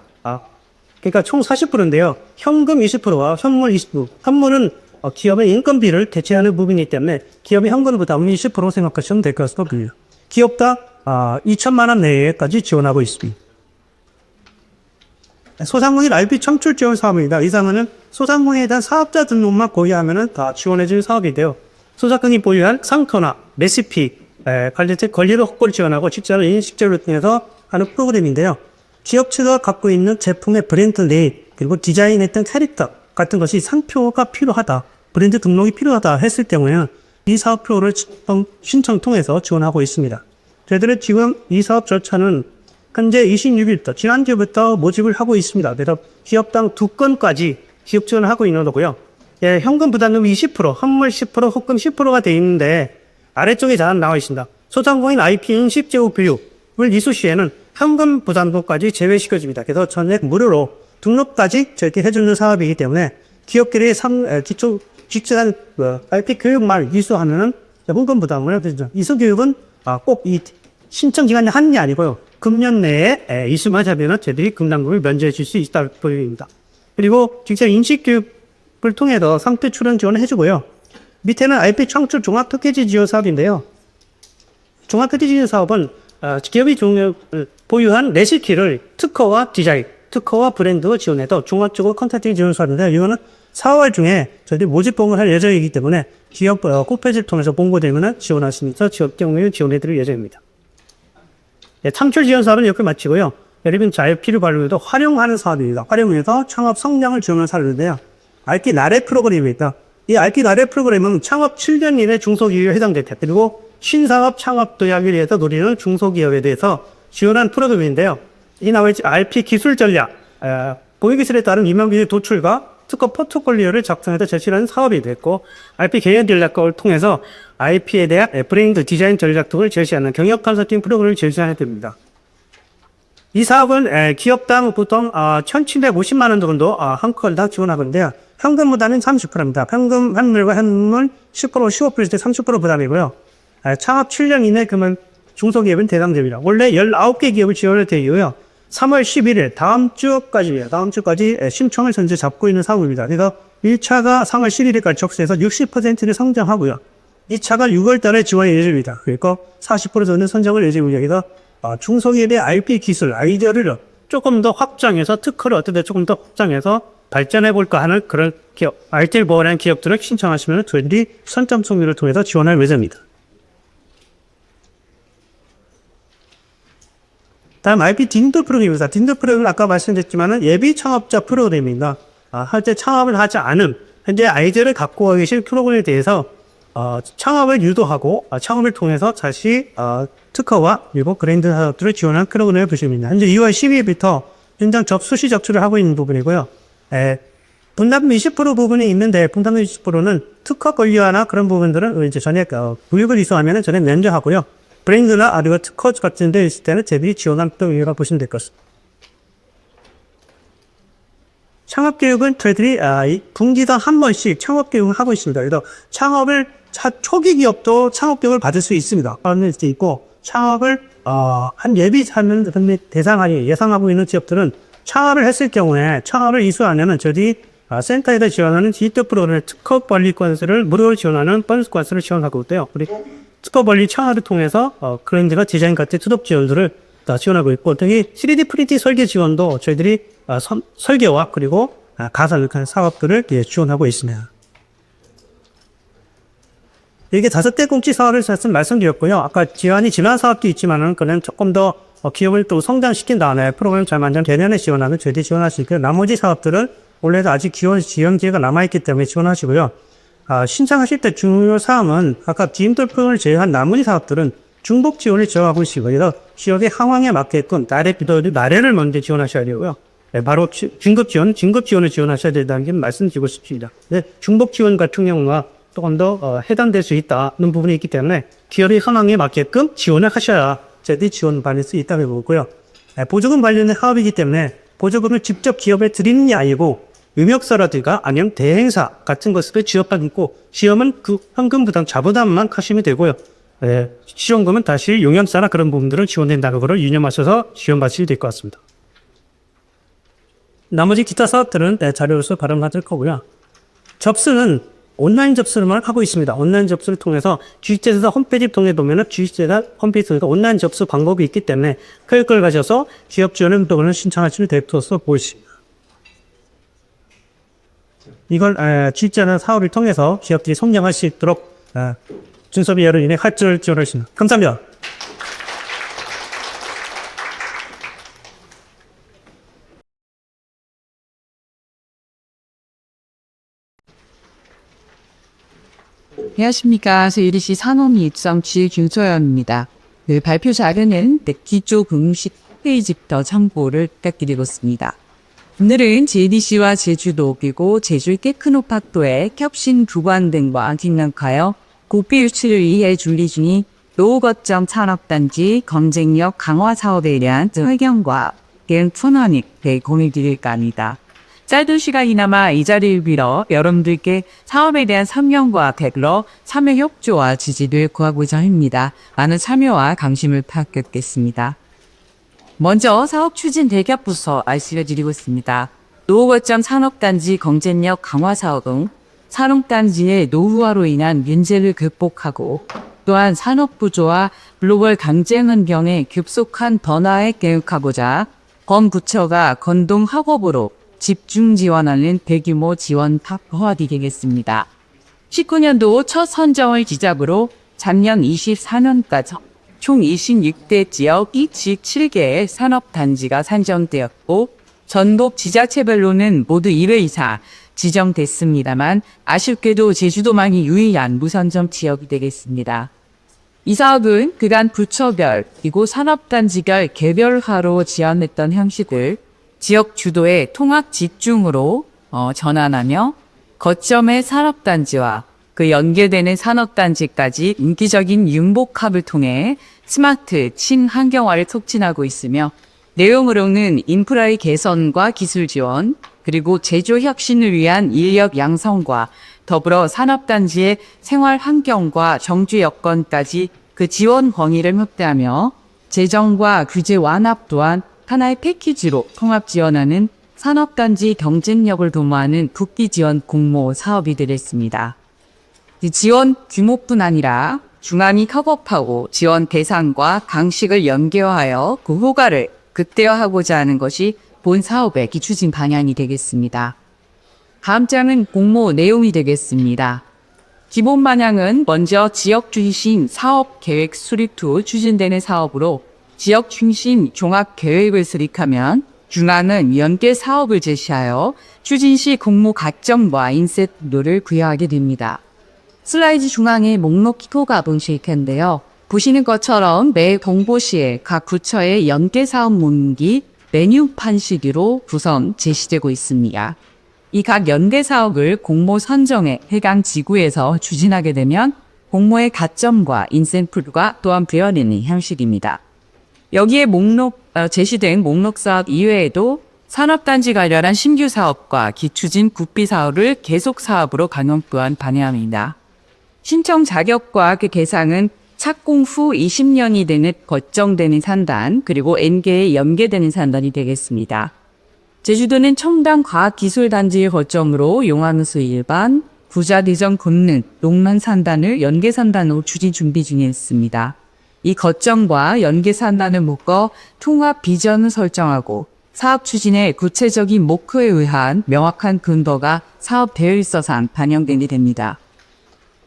그러니까 총 40%인데요. 현금 20%와 현물 20%. 현물은 기업의 인건비를 대체하는 부분이기 때문에 기업의 현금 부담은 20% 생각하시면 될 것 같습니다. 기업당 2천만 원 내외까지 지원하고 있습니다. 소상공인 IP 창출 지원 사업입니다. 이 사업은 소상공인에 대한 사업자 등록만 고유하면 다 지원해주는 사업인데요. 소상공인이 보유한 상표나 레시피 관련된 권리를 확보를 지원하고 직장을 인식제를 통해서 하는 프로그램인데요. 기업체가 갖고 있는 제품의 브랜드 네임 그리고 디자인했던 캐릭터 같은 것이 상표가 필요하다, 브랜드 등록이 필요하다 했을 경우에는 이 사업표를 신청 통해서 지원하고 있습니다. 저희들은 지금 이 사업 절차는 현재 26일부터 지난주부터 모집을 하고 있습니다. 그래서 기업당 2건까지 기업 지원을 하고 있는 거고요. 현금 부담금이 20%, 현물 10%, 혹금 10%가 되어 있는데 아래쪽에 잘 나와 있습니다. 소상공인 IP 인식 제휴 비율을 이수 시에는 현금 부담금까지 제외시켜줍니다. 그래서 전액 무료로 등록까지 저렇게 해주는 사업이기 때문에 기업들이 기초 직접한 IP 교육만 이수하는 현금 부담을 해주죠. 이수 교육은 꼭 이 신청 기간이 하는 게 아니고요. 금년 내에 이수만 하면 저희들이 금당금을 면제해 줄 수 있다고 보입니다. 그리고 직접 인식 교육을 통해서 상태 출원 지원을 해주고요. 밑에는 IP 창출 종합 패키지 지원 사업인데요. 종합 패키지 지원 사업은 기업이 보유한 레시피를 특허와 디자인, 특허와 브랜드 지원해서 종합적으로 컨텐츠 지원 사업인데요. 이거는 4월 중에 저희들이 모집 봉을 할 예정이기 때문에 기업 홈페이지를 통해서 봉고되면 지원할 수 있어서 지역 경우에 지원해드릴 예정입니다. 창출 지원 사업은 이렇게 마치고요. 여러분 자유필요 발굴도 활용하는 사업입니다. 활용해서 창업 성장을 지원하는 사업인데요. 알기 나래 프로그램입니다. 이 알기 나래 프로그램은 창업 7년 이내 중소기업에 해당됩니다. 그리고 신사업 창업 도약을 위해서 노리는 중소기업에 대해서 지원한 프로그램인데요. 이 나머지 RP 기술 전략, 보유기술에 따른 임명비율 도출과 특허 포트폴리오를 작성해서 제시하는 사업이 됐고, RP 개연 전략을 통해서 IP에 대한 브랜드 디자인 전략 등을 제시하는 경영 컨설팅 프로그램을 제시해야 됩니다. 이 사업은 기업당 보통 1,750만 원 정도 한 건당 지원하는데요. 현금보다는 30%입니다. 현금, 현물과 현물 10%, 15%일 때 30% 부담이고요. 창업 7년 이내 그러면 중소기업은 대상됩니다. 원래 19개 기업을 지원을 되고요. 3월 11일 다음 주까지 신청을 현재 잡고 있는 상황입니다. 그래서 1차가 3월 11일까지 접수해서 60%를 선정하고요. 2차가 6월 달에 지원 예정입니다. 그러니까 40% 정도 선정을 예정입니다. 그래서 중소기업의 IP 기술, 아이디어를 조금 더 확장해서 특허를 어떻게 조금 더 확장해서 발전해 볼까 하는 그런 기업, RT를 보호하는 기업들을 신청하시면 저희들이 선점 총리를 통해서 지원할 예정입니다. 다음 IP 딘도 프로그램입니다. 딘도 프로그램은 아까 말씀드렸지만은 예비 창업자 프로그램입니다. 현재 창업을 하지 않은 현재 아이디어를 갖고 계신 프로그램에 대해서 창업을 유도하고 창업을 통해서 다시 특허와 그리고 그랜드 사업들을 지원한 프로그램을 보시면 됩니다. 현재 2월 12일부터 현장 접수 적출을 하고 있는 부분이고요. 분담금 20% 부분이 있는데 분담금 20%는 특허 권리화나 그런 부분들은 이제 전액 구역을 이수하면 전액 면제하고요. 브랜드나 아니면 특허 같은 데 있을 때는 제비리 지원한 프로그램이라고 보시면 될 것 같습니다. 창업교육은 저희들이 분기당 한 번씩 창업교육을 하고 있습니다. 그래서 창업을 초기 기업도 창업교육을 받을 수 있습니다. 받을 수 있고 창업을 한 예비하는 대상이 예상하고 있는 기업들은 창업을 했을 경우에 창업을 이수하려면 저희들이 센터에다 지원하는 디지털 프로그램 특허 관리 건설을 무료로 지원하는 보너스 건설을 지원하고 있고요. 그리고 특허 관리 창업을 통해서 그랜드가 디자인 같은 투톱 지원들을 다 지원하고 있고, 특히 3D 프린팅 설계 지원도 저희들이 설계와 그리고 가설 사업들을 지원하고 있습니다. 이게 5대 공치 사업을 말씀드렸고요. 아까 지원이 지난 사업도 있지만은 그는 조금 더 기업을 또 성장시킨 다음에 프로그램 잘 만든 대년에 지원하면 저희들이 지원할 수 있고요. 나머지 사업들은 원래도 아직 지원 기회가 남아있기 때문에 지원하시고요. 신청하실 때 중요 사항은 아까 DM돌프를 제외한 나머지 사업들은 중복 지원을 지원하고 있고요. 그래서 지역의 상황에 맞게끔 나래를 먼저 지원하셔야 되고요. 바로 진급 지원을 지원하셔야 된다는 게 말씀드리고 싶습니다. 중복 지원 같은 경우가 조금 더 해당될 수 있다는 부분이 있기 때문에 기업의 상황에 맞게끔 지원을 하셔야 저희들이 지원받을 수 있다고 보고요. 보조금 관련된 사업이기 때문에 보조금을 직접 기업에 드리는 게 아니고 음역사라든가 아니면 대행사 같은 것을 지원받고 시험은 그 현금 부담 자부담만 하시면 되고요. 지원금은 다시 용역사나 그런 부분들을 지원된다는 것을 유념하셔서 지원받으시면 될 것 같습니다. 나머지 기타 사업들은 자료로서 발언받을 거고요. 접수는 온라인 접수만 하고 있습니다. 온라인 접수를 통해서 주식재산 홈페이지 통해 보면은 주식재산 홈페이지 통해서 온라인 접수 방법이 있기 때문에 그걸 가셔서 기업 지원 운동을 신청하시면 될 것으로 보입니다. 이걸 주식재산 사업을 통해서 기업들이 성장할 수 있도록 준섭이 여러 인해 할증을 지원하십니다. 감사합니다. 안녕하십니까. 서울시 산업이 입점 지김소연입니다. 발표 자료는 기초 공식 페이지부터 참고를 부탁드리겠습니다. 오늘은 JDC와 제주도 그리고 제주 테크노파크의 혁신 구간 등과 긴밀하여 고비 유치를 위해 준비 중인 노후거점 산업단지 경쟁력 강화 사업에 대한 설명과 개인 fun원익 공유드릴까 합니다. 짧은 시간이나마 이 자리를 빌어 여러분들께 사업에 대한 참여와 댓글로 참여 협조와 지지를 구하고자 합니다. 많은 참여와 관심을 부탁드리겠습니다. 먼저 사업 추진 대략부터 알려드리고 있습니다. 노후거점 산업단지 경쟁력 강화 사업은 산업단지의 노후화로 인한 문제를 극복하고 또한 산업 구조와 글로벌 경쟁 환경의 급속한 변화에 개혁하고자 범부처가 공동 학업으로 집중 지원하는 대규모 지원 파트너가 되겠습니다. 19년도 첫 선정을 기작으로 작년 24년까지 총 26대 지역 27개의 산업단지가 선정되었고 전국 지자체별로는 모두 1회 이상 지정됐습니다만 아쉽게도 제주도만이 유일한 무선정 지역이 되겠습니다. 이 사업은 그간 부처별 그리고 산업단지별 개별화로 지원했던 형식을 지역 주도의 통합 집중으로 전환하며 거점의 산업단지와 그 연계되는 산업단지까지 인기적인 융복합을 통해 스마트 친환경화를 촉진하고 있으며 내용으로는 인프라의 개선과 기술 지원, 그리고 제조 혁신을 위한 인력 양성과 더불어 산업단지의 생활 환경과 정주 여건까지 그 지원 범위를 확대하며 재정과 규제 완화 또한 하나의 패키지로 통합 지원하는 산업단지 경쟁력을 도모하는 국비 지원 공모 사업이 되겠습니다. 지원 규모뿐 아니라 중앙이 협업하고 지원 대상과 강식을 연계하여 그 효과를 극대화하고자 하는 것이 본 사업의 추진 방향이 되겠습니다. 다음 장은 공모 내용이 되겠습니다. 기본 방향은 먼저 지역 중심 사업 계획 수립 후 추진되는 사업으로 지역 중심 종합 계획을 수립하면 중앙은 연계 사업을 제시하여 추진 시 공모 가점과 인센티브를 부여하게 됩니다. 슬라이드 중앙에 목록 키코가 보실 텐데요. 보시는 것처럼 매 공보시에 각 부처의 연계 사업 목록이 메뉴판 식으로 구성 제시되고 있습니다. 이 각 연계 사업을 공모 선정에 해당 지구에서 추진하게 되면 공모의 가점과 인센티브가 또한 부여되는 형식입니다. 여기에 제시된 목록 사업 이외에도 산업단지 관련한 신규 사업과 기추진 국비 사업을 계속 사업으로 강행 또한 반영합니다. 신청 자격과 그 대상은 착공 후 20년이 되는 거정되는 산단 그리고 N개에 연계되는 산단이 되겠습니다. 제주도는 첨단 과학기술단지의 거점으로 용암수 일반, 부자대전 권능, 농만 산단을 연계 산단으로 추진 준비 중에 있습니다. 이 거점과 연계 산단을 묶어 통합 비전을 설정하고 사업 추진의 구체적인 목표에 의한 명확한 근거가 사업 계획서상 반영되게 됩니다.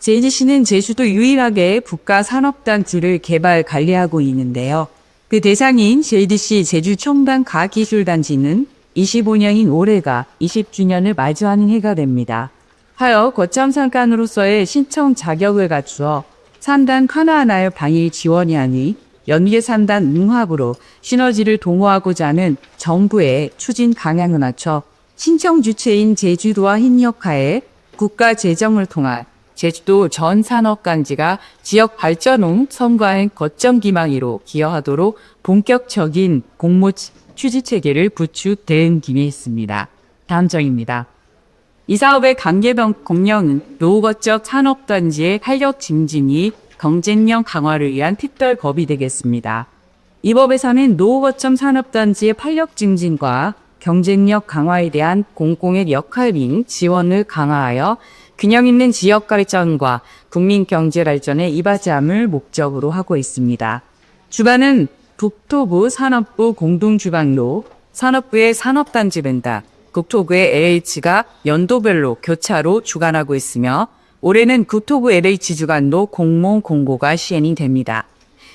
JDC는 제주도 유일하게 국가산업단지를 개발 관리하고 있는데요. 그 대상인 JDC 제주 첨단 과학기술단지는 25년인 올해가 20주년을 맞이하는 해가 됩니다. 하여 거점 산간으로서의 신청 자격을 갖추어 산단 하나하나의 방일 지원이 하니 연계 산단 융합으로 시너지를 동호하고자 하는 정부의 추진 방향을 맞춰 신청 주체인 제주도와 협력하에 국가 재정을 통한 제주도 전 산업단지가 지역 발전을 선과한 거점 기망으로 기여하도록 본격적인 공모 추진 체계를 구축된 김에 있습니다. 다음 장입니다. 이 사업의 관계적 공명은 노후거점 산업단지의 활력 증진이 경쟁력 강화를 위한 특별법이 되겠습니다. 이 법에서는 노후거점 산업단지의 활력 증진과 경쟁력 강화에 대한 공공의 역할인 지원을 강화하여 균형 있는 지역 발전과 국민 경제 발전에 이바지함을 목적으로 하고 있습니다. 주반은 국토부 산업부 공동주반로 산업부의 산업단지 벤다, 국토부의 LH가 연도별로 교차로 주관하고 있으며 올해는 국토부 LH 주관로 공모 공고가 시행이 됩니다.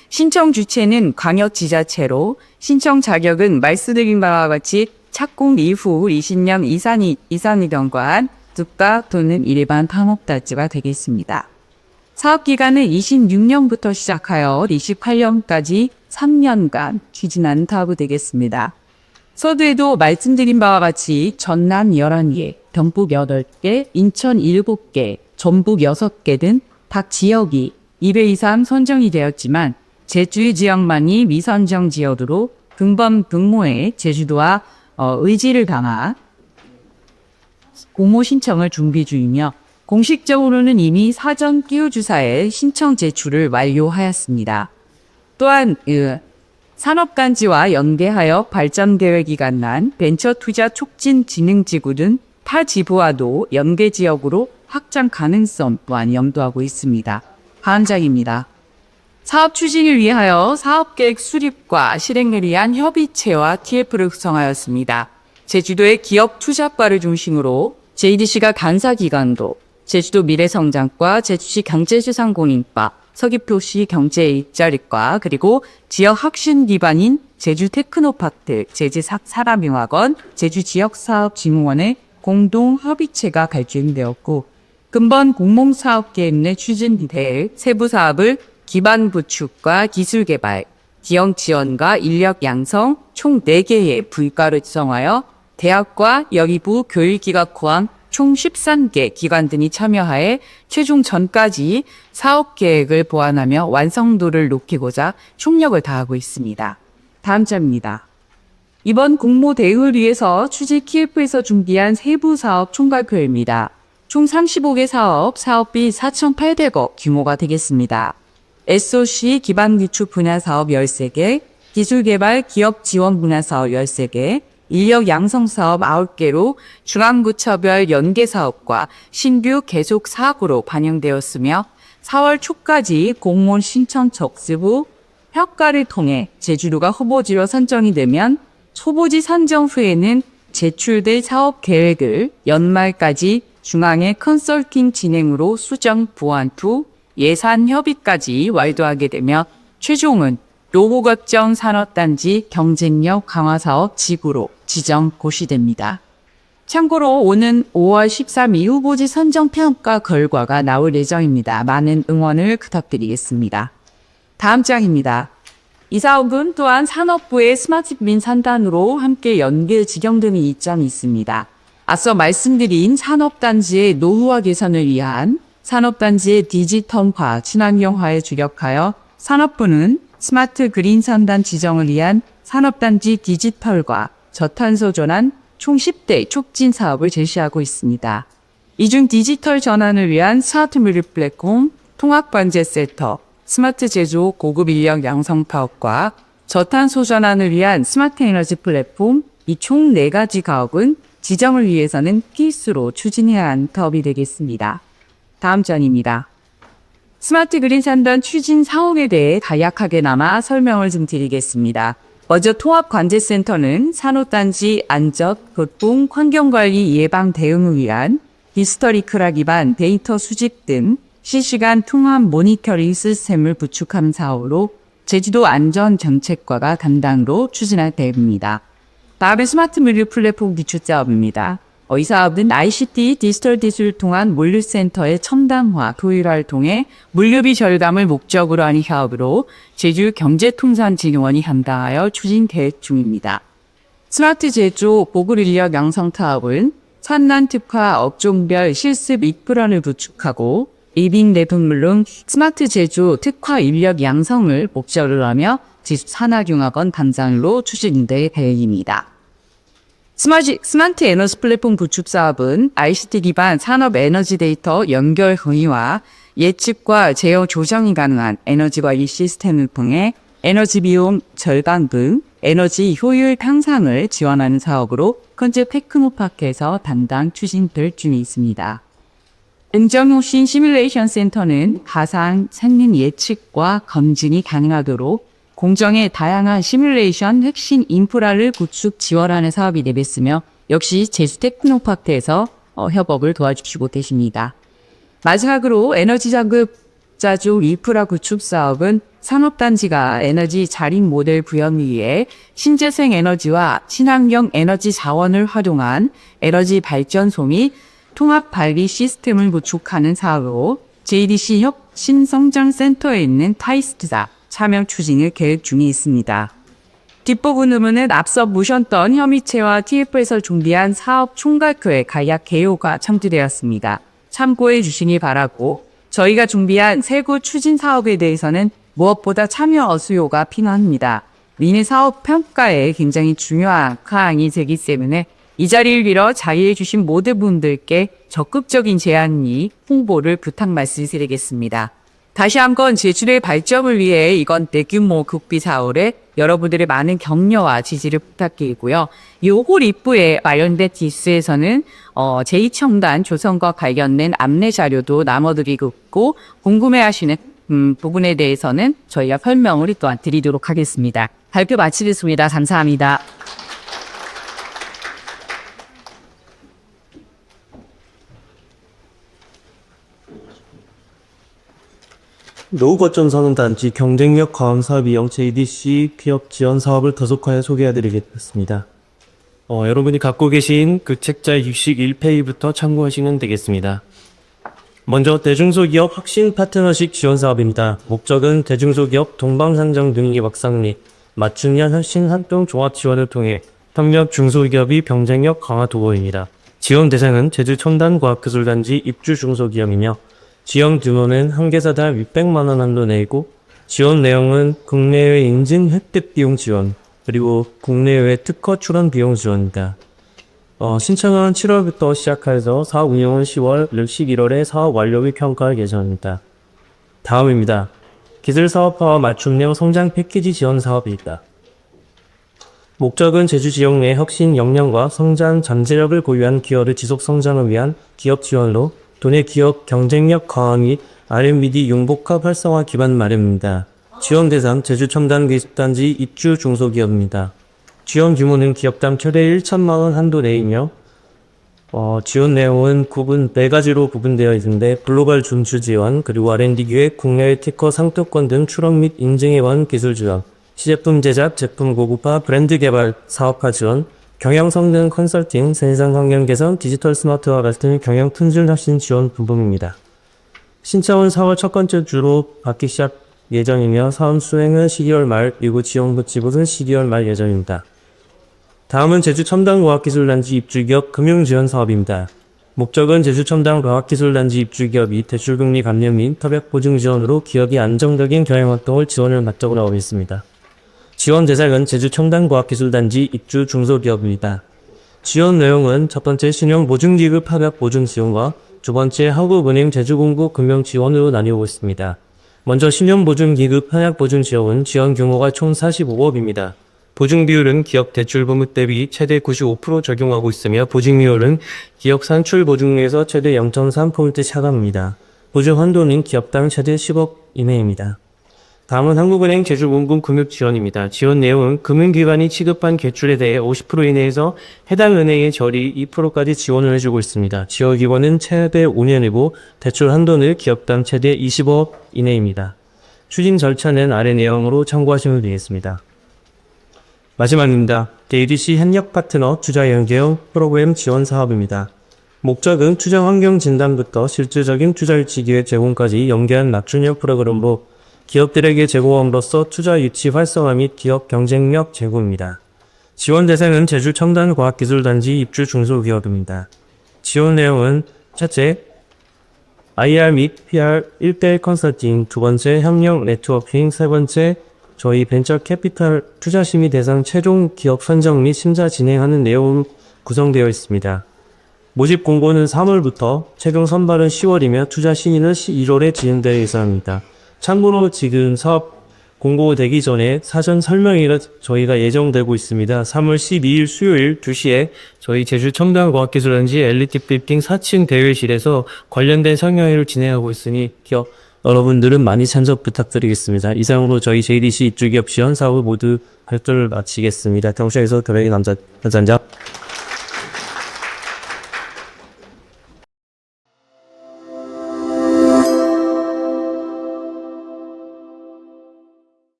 신청 주체는 광역지자체로 신청 자격은 말씀드린 바와 같이 착공 이후 20년 이상이 경과한 국가 또는 일반 산업단지가 되겠습니다. 사업기간은 26년부터 시작하여 28년까지 3년간 추진하는 사업이 되겠습니다. 서두에도 말씀드린 바와 같이 전남 11개, 경북 8개, 인천 7개, 전북 6개 등 각 지역이 2배 이상 선정이 되었지만 제주 지역만이 미선정 지역으로 근본 근무에 제주도와 의지를 강화 공모 신청을 준비 중이며 공식적으로는 이미 사전 끼우주사의 신청 제출을 완료하였습니다. 또한 산업단지와 연계하여 발전계획이 간난 벤처투자 촉진진흥지구 등 타 지부와도 연계지역으로 확장 가능성 또한 염두하고 있습니다. 다음 장입니다. 사업 추진을 위하여 사업계획 수립과 실행을 위한 협의체와 TF를 구성하였습니다. 제주도의 기업 투자과를 중심으로 JDC가 간사기관도 제주도 미래성장과 제주시 경제주상공인과 서귀포시 경제일자리과 그리고 지역 혁신 기반인 제주테크노파크, 제주사람융학원, 제주지역사업진흥원의 공동협의체가 발족되었고 근본 공몽사업계획 내 추진될 세부 사업을 기반 구축과 기술 개발, 지역 지원과 인력 양성 총 4개의 분과를 구성하여 대학과 여기부 교육기관 포함 총 13개 기관 등이 참여하에 최종 전까지 사업계획을 보완하며 완성도를 높이고자 총력을 다하고 있습니다. 다음 장입니다. 이번 공모 대응을 위해서 추진 TF에서 준비한 세부 사업 총괄표입니다. 총 35개 사업비 4,800억 규모가 되겠습니다. SOC 기반 기축 분야 사업 13개, 기술개발 기업 지원 분야 사업 13개, 인력 양성 사업 9개로 중앙부처별 연계 사업과 신규 계속 사업으로 반영되었으며 4월 초까지 공무원 신청 접수 후 평가를 통해 제주도가 후보지로 선정이 되면 후보지 선정 후에는 제출될 사업 계획을 연말까지 중앙의 컨설팅 진행으로 수정 보완 후 예산 협의까지 완료하게 되며 최종은 노후걱정 산업단지 경쟁력 강화 사업 지구로 지정 고시됩니다. 참고로 오는 5월 13일 후보지 선정 평가 결과가 나올 예정입니다. 많은 응원을 부탁드리겠습니다. 다음 장입니다. 이 사업은 또한 산업부의 스마트빈 산단으로 함께 연계 직영되는 이점이 있습니다. 앞서 말씀드린 산업단지의 노후화 개선을 위한 산업단지의 디지털화, 친환경화에 주력하여 산업부는 스마트 그린 산단 지정을 위한 산업단지 디지털과 저탄소 전환 총 10대 촉진 사업을 제시하고 있습니다. 이 중 디지털 전환을 위한 스마트 물류 플랫폼, 통합관제센터, 스마트 제조 고급 인력 양성 파업과 저탄소 전환을 위한 스마트 에너지 플랫폼, 이 총 4가지 가업은 지정을 위해서는 필수로 추진해야 하는 사업이 되겠습니다. 다음 전입니다. 스마트 그린 산단 추진 사업에 대해 간략하게나마 설명을 좀 드리겠습니다. 먼저 통합관제센터는 산업단지 안전, 교통, 환경관리 예방 대응을 위한 히스토리크라 기반 데이터 수집 등 실시간 통합 모니터링 시스템을 구축한 사업으로 제주도 안전정책과가 담당으로 추진할 계획입니다. 다음은 스마트 물류 플랫폼 기축 사업입니다. 이 사업은 ICT 디지털 기술을 통한 물류센터의 첨단화, 효율화를 통해 물류비 절감을 목적으로 하는 사업으로 제주경제통상진흥원이 담당하여 추진 계획 중입니다. 스마트 제조 고급 인력 양성 사업은 산난 특화 업종별 실습 인프라를 구축하고 이빙 내분 물론 스마트 제조 특화 인력 양성을 목적으로 하며 지수산학융학원 담당으로 추진될 계획입니다. 스마트 에너지 플랫폼 구축 사업은 ICT 기반 산업 에너지 데이터 연결 공유와 예측과 제어 조정이 가능한 에너지 관리 시스템을 통해 에너지 비용 절감 등 에너지 효율 향상을 지원하는 사업으로 현재 테크노파크에서 담당 추진될 중에 있습니다. 응정효신 시뮬레이션 센터는 가상 생민 예측과 검증이 가능하도록 공정의 다양한 시뮬레이션 핵심 인프라를 구축 지원하는 사업이 되겠으며 역시 제주 테크노파크에서 협업을 도와주시고 계십니다. 마지막으로 에너지 자급 자주 인프라 구축 사업은 산업단지가 에너지 자립 모델 구현을 위해 신재생 에너지와 친환경 에너지 자원을 활용한 에너지 발전소 및 통합 관리 시스템을 구축하는 사업으로 JDC 혁신성장센터에 있는 타이스트사 참여 추진을 계획 중에 있습니다. 뒷부분으로는 앞서 모셨던 협의체와 TF에서 준비한 사업 총괄표에 간략 개요가 첨부되었습니다. 참고해 주시기 바라고 저희가 준비한 세부 추진 사업에 대해서는 무엇보다 참여 수요가 필요합니다. 이는 사업 평가에 굉장히 중요한 사항이 되기 때문에 이 자리를 빌어 자리해 주신 모든 분들께 적극적인 제안이 홍보를 부탁 말씀드리겠습니다. 다시 한번 제주도의 발전을 위해 이건 대규모 국비 사업에 여러분들의 많은 격려와 지지를 부탁드리고요. 이 홀 입구에 마련된 디스에서는 제2청단 조성과 관련된 안내 자료도 남아드리고 있고 궁금해하시는 부분에 대해서는 저희가 설명을 또한 드리도록 하겠습니다. 발표 마치겠습니다. 감사합니다. 노후거점 선언단지 경쟁력 과음 사업 이용 JDC 기업 지원 사업을 더속하여 소개해드리겠습니다. 여러분이 갖고 계신 그 책자 61페이지부터 참고하시면 되겠습니다. 먼저 대중소기업 혁신 파트너십 지원 사업입니다. 목적은 대중소기업 동방상장 능력 확산 및 맞춤형 혁신 활동 종합 지원을 통해 협력 중소기업의 경쟁력 강화 도모입니다. 지원 대상은 제주 첨단과학기술단지 입주 중소기업이며 지원 규모는 한 개사당 600만원 한도 내이고 지원 내용은 국내외 인증 획득 비용 지원 그리고 국내외 특허 출원 비용 지원입니다. 신청은 7월부터 시작해서 사업 운영은 10월, 11월에 사업 완료일 평가할 예정입니다. 다음입니다. 기술사업화와 맞춤형 성장 패키지 지원 사업입니다. 목적은 제주 지역 내 혁신 역량과 성장 잠재력을 보유한 기업의 지속 성장을 위한 기업 지원로 도내 기업 경쟁력 강화 및 R&D 융복합 활성화 기반 마련입니다. 지원 대상 제주 첨단 기술단지 입주 중소기업입니다. 지원 규모는 기업당 최대 1천만원 한도 내이며 지원 내용은 4가지로 구분되어 있는데 글로벌 준추 지원, 그리고 R&D 기획, 국내외 특허 상표권 등 출원 및 인증에 관한 기술 지원, 시제품 제작, 제품 고급화, 브랜드 개발, 사업화 지원, 경영 성능 컨설팅, 생산 환경 개선, 디지털 스마트화 같은 경영 품질 혁신 지원 분봉입니다. 신차원 4월 첫 번째 주로 받기 시작 예정이며 사업 수행은 12월 말, 그리고 지원부 지급은 12월 말 예정입니다. 다음은 제주 첨단과학기술단지 입주기업 금융지원 사업입니다. 목적은 제주 첨단과학기술단지 입주기업이 대출금리 감면 및 터벽 보증 지원으로 기업이 안정적인 경영활동을 지원을 목적으로 하고 있습니다. 지원 대상은 제주 첨단과학기술단지 입주 중소기업입니다. 지원 내용은 첫 번째 신용 보증기급 파격 보증 지원과 두 번째 한국은행 제주공고 금융 지원으로 나뉘고 있습니다. 먼저 신용보증기급 하약보증 지원은 지원 규모가 총 45억입니다. 보증 비율은 기업 대출 부문 대비 최대 95% 적용하고 있으며 보증 비율은 기업 산출 보증에서 최대 0.3% 차감입니다. 보증 한도는 기업당 최대 10억 이내입니다. 다음은 한국은행 제주공공 금융 지원입니다. 지원 내용은 금융기관이 취급한 대출에 대해 50% 이내에서 해당 은행의 저리 2%까지 지원을 해주고 있습니다. 지원 기간은 최대 5년이고 대출 한도는 기업당 최대 20억 이내입니다. 추진 절차는 아래 내용으로 참고하시면 되겠습니다. 마지막입니다. JDC 현역 파트너 투자 연계형 프로그램 지원 사업입니다. 목적은 투자 환경 진단부터 실질적인 투자 유치 기회 제공까지 연계한 맞춤형 프로그램으로 기업들에게 제공함으로써 투자 유치 활성화 및 기업 경쟁력 제고입니다. 지원 대상은 제주 첨단과학기술단지 입주 중소기업입니다. 지원 내용은 첫째, IR 및 PR 1대1 컨설팅, 두 번째, 협력 네트워킹, 세 번째, 저희 벤처 캐피탈 투자 심의 대상 최종 기업 선정 및 심사 진행하는 내용 구성되어 있습니다. 모집 공고는 3월부터 최종 선발은 10월이며 투자 심의는 1월에 진행될 예정입니다. 참고로 지금 사업 공고되기 전에 사전 설명회가 저희가 예정되고 있습니다. 3월 12일 수요일 2시에 저희 제주 첨단과학기술단지 엘리트 빌딩 4층 대회실에서 관련된 설명회를 진행하고 있으니 기업 여러분들은 많이 참석 부탁드리겠습니다. 이상으로 저희 JDC 입주기업 지원 사업 모두 발표를 마치겠습니다. 경찰에서 드레이 남자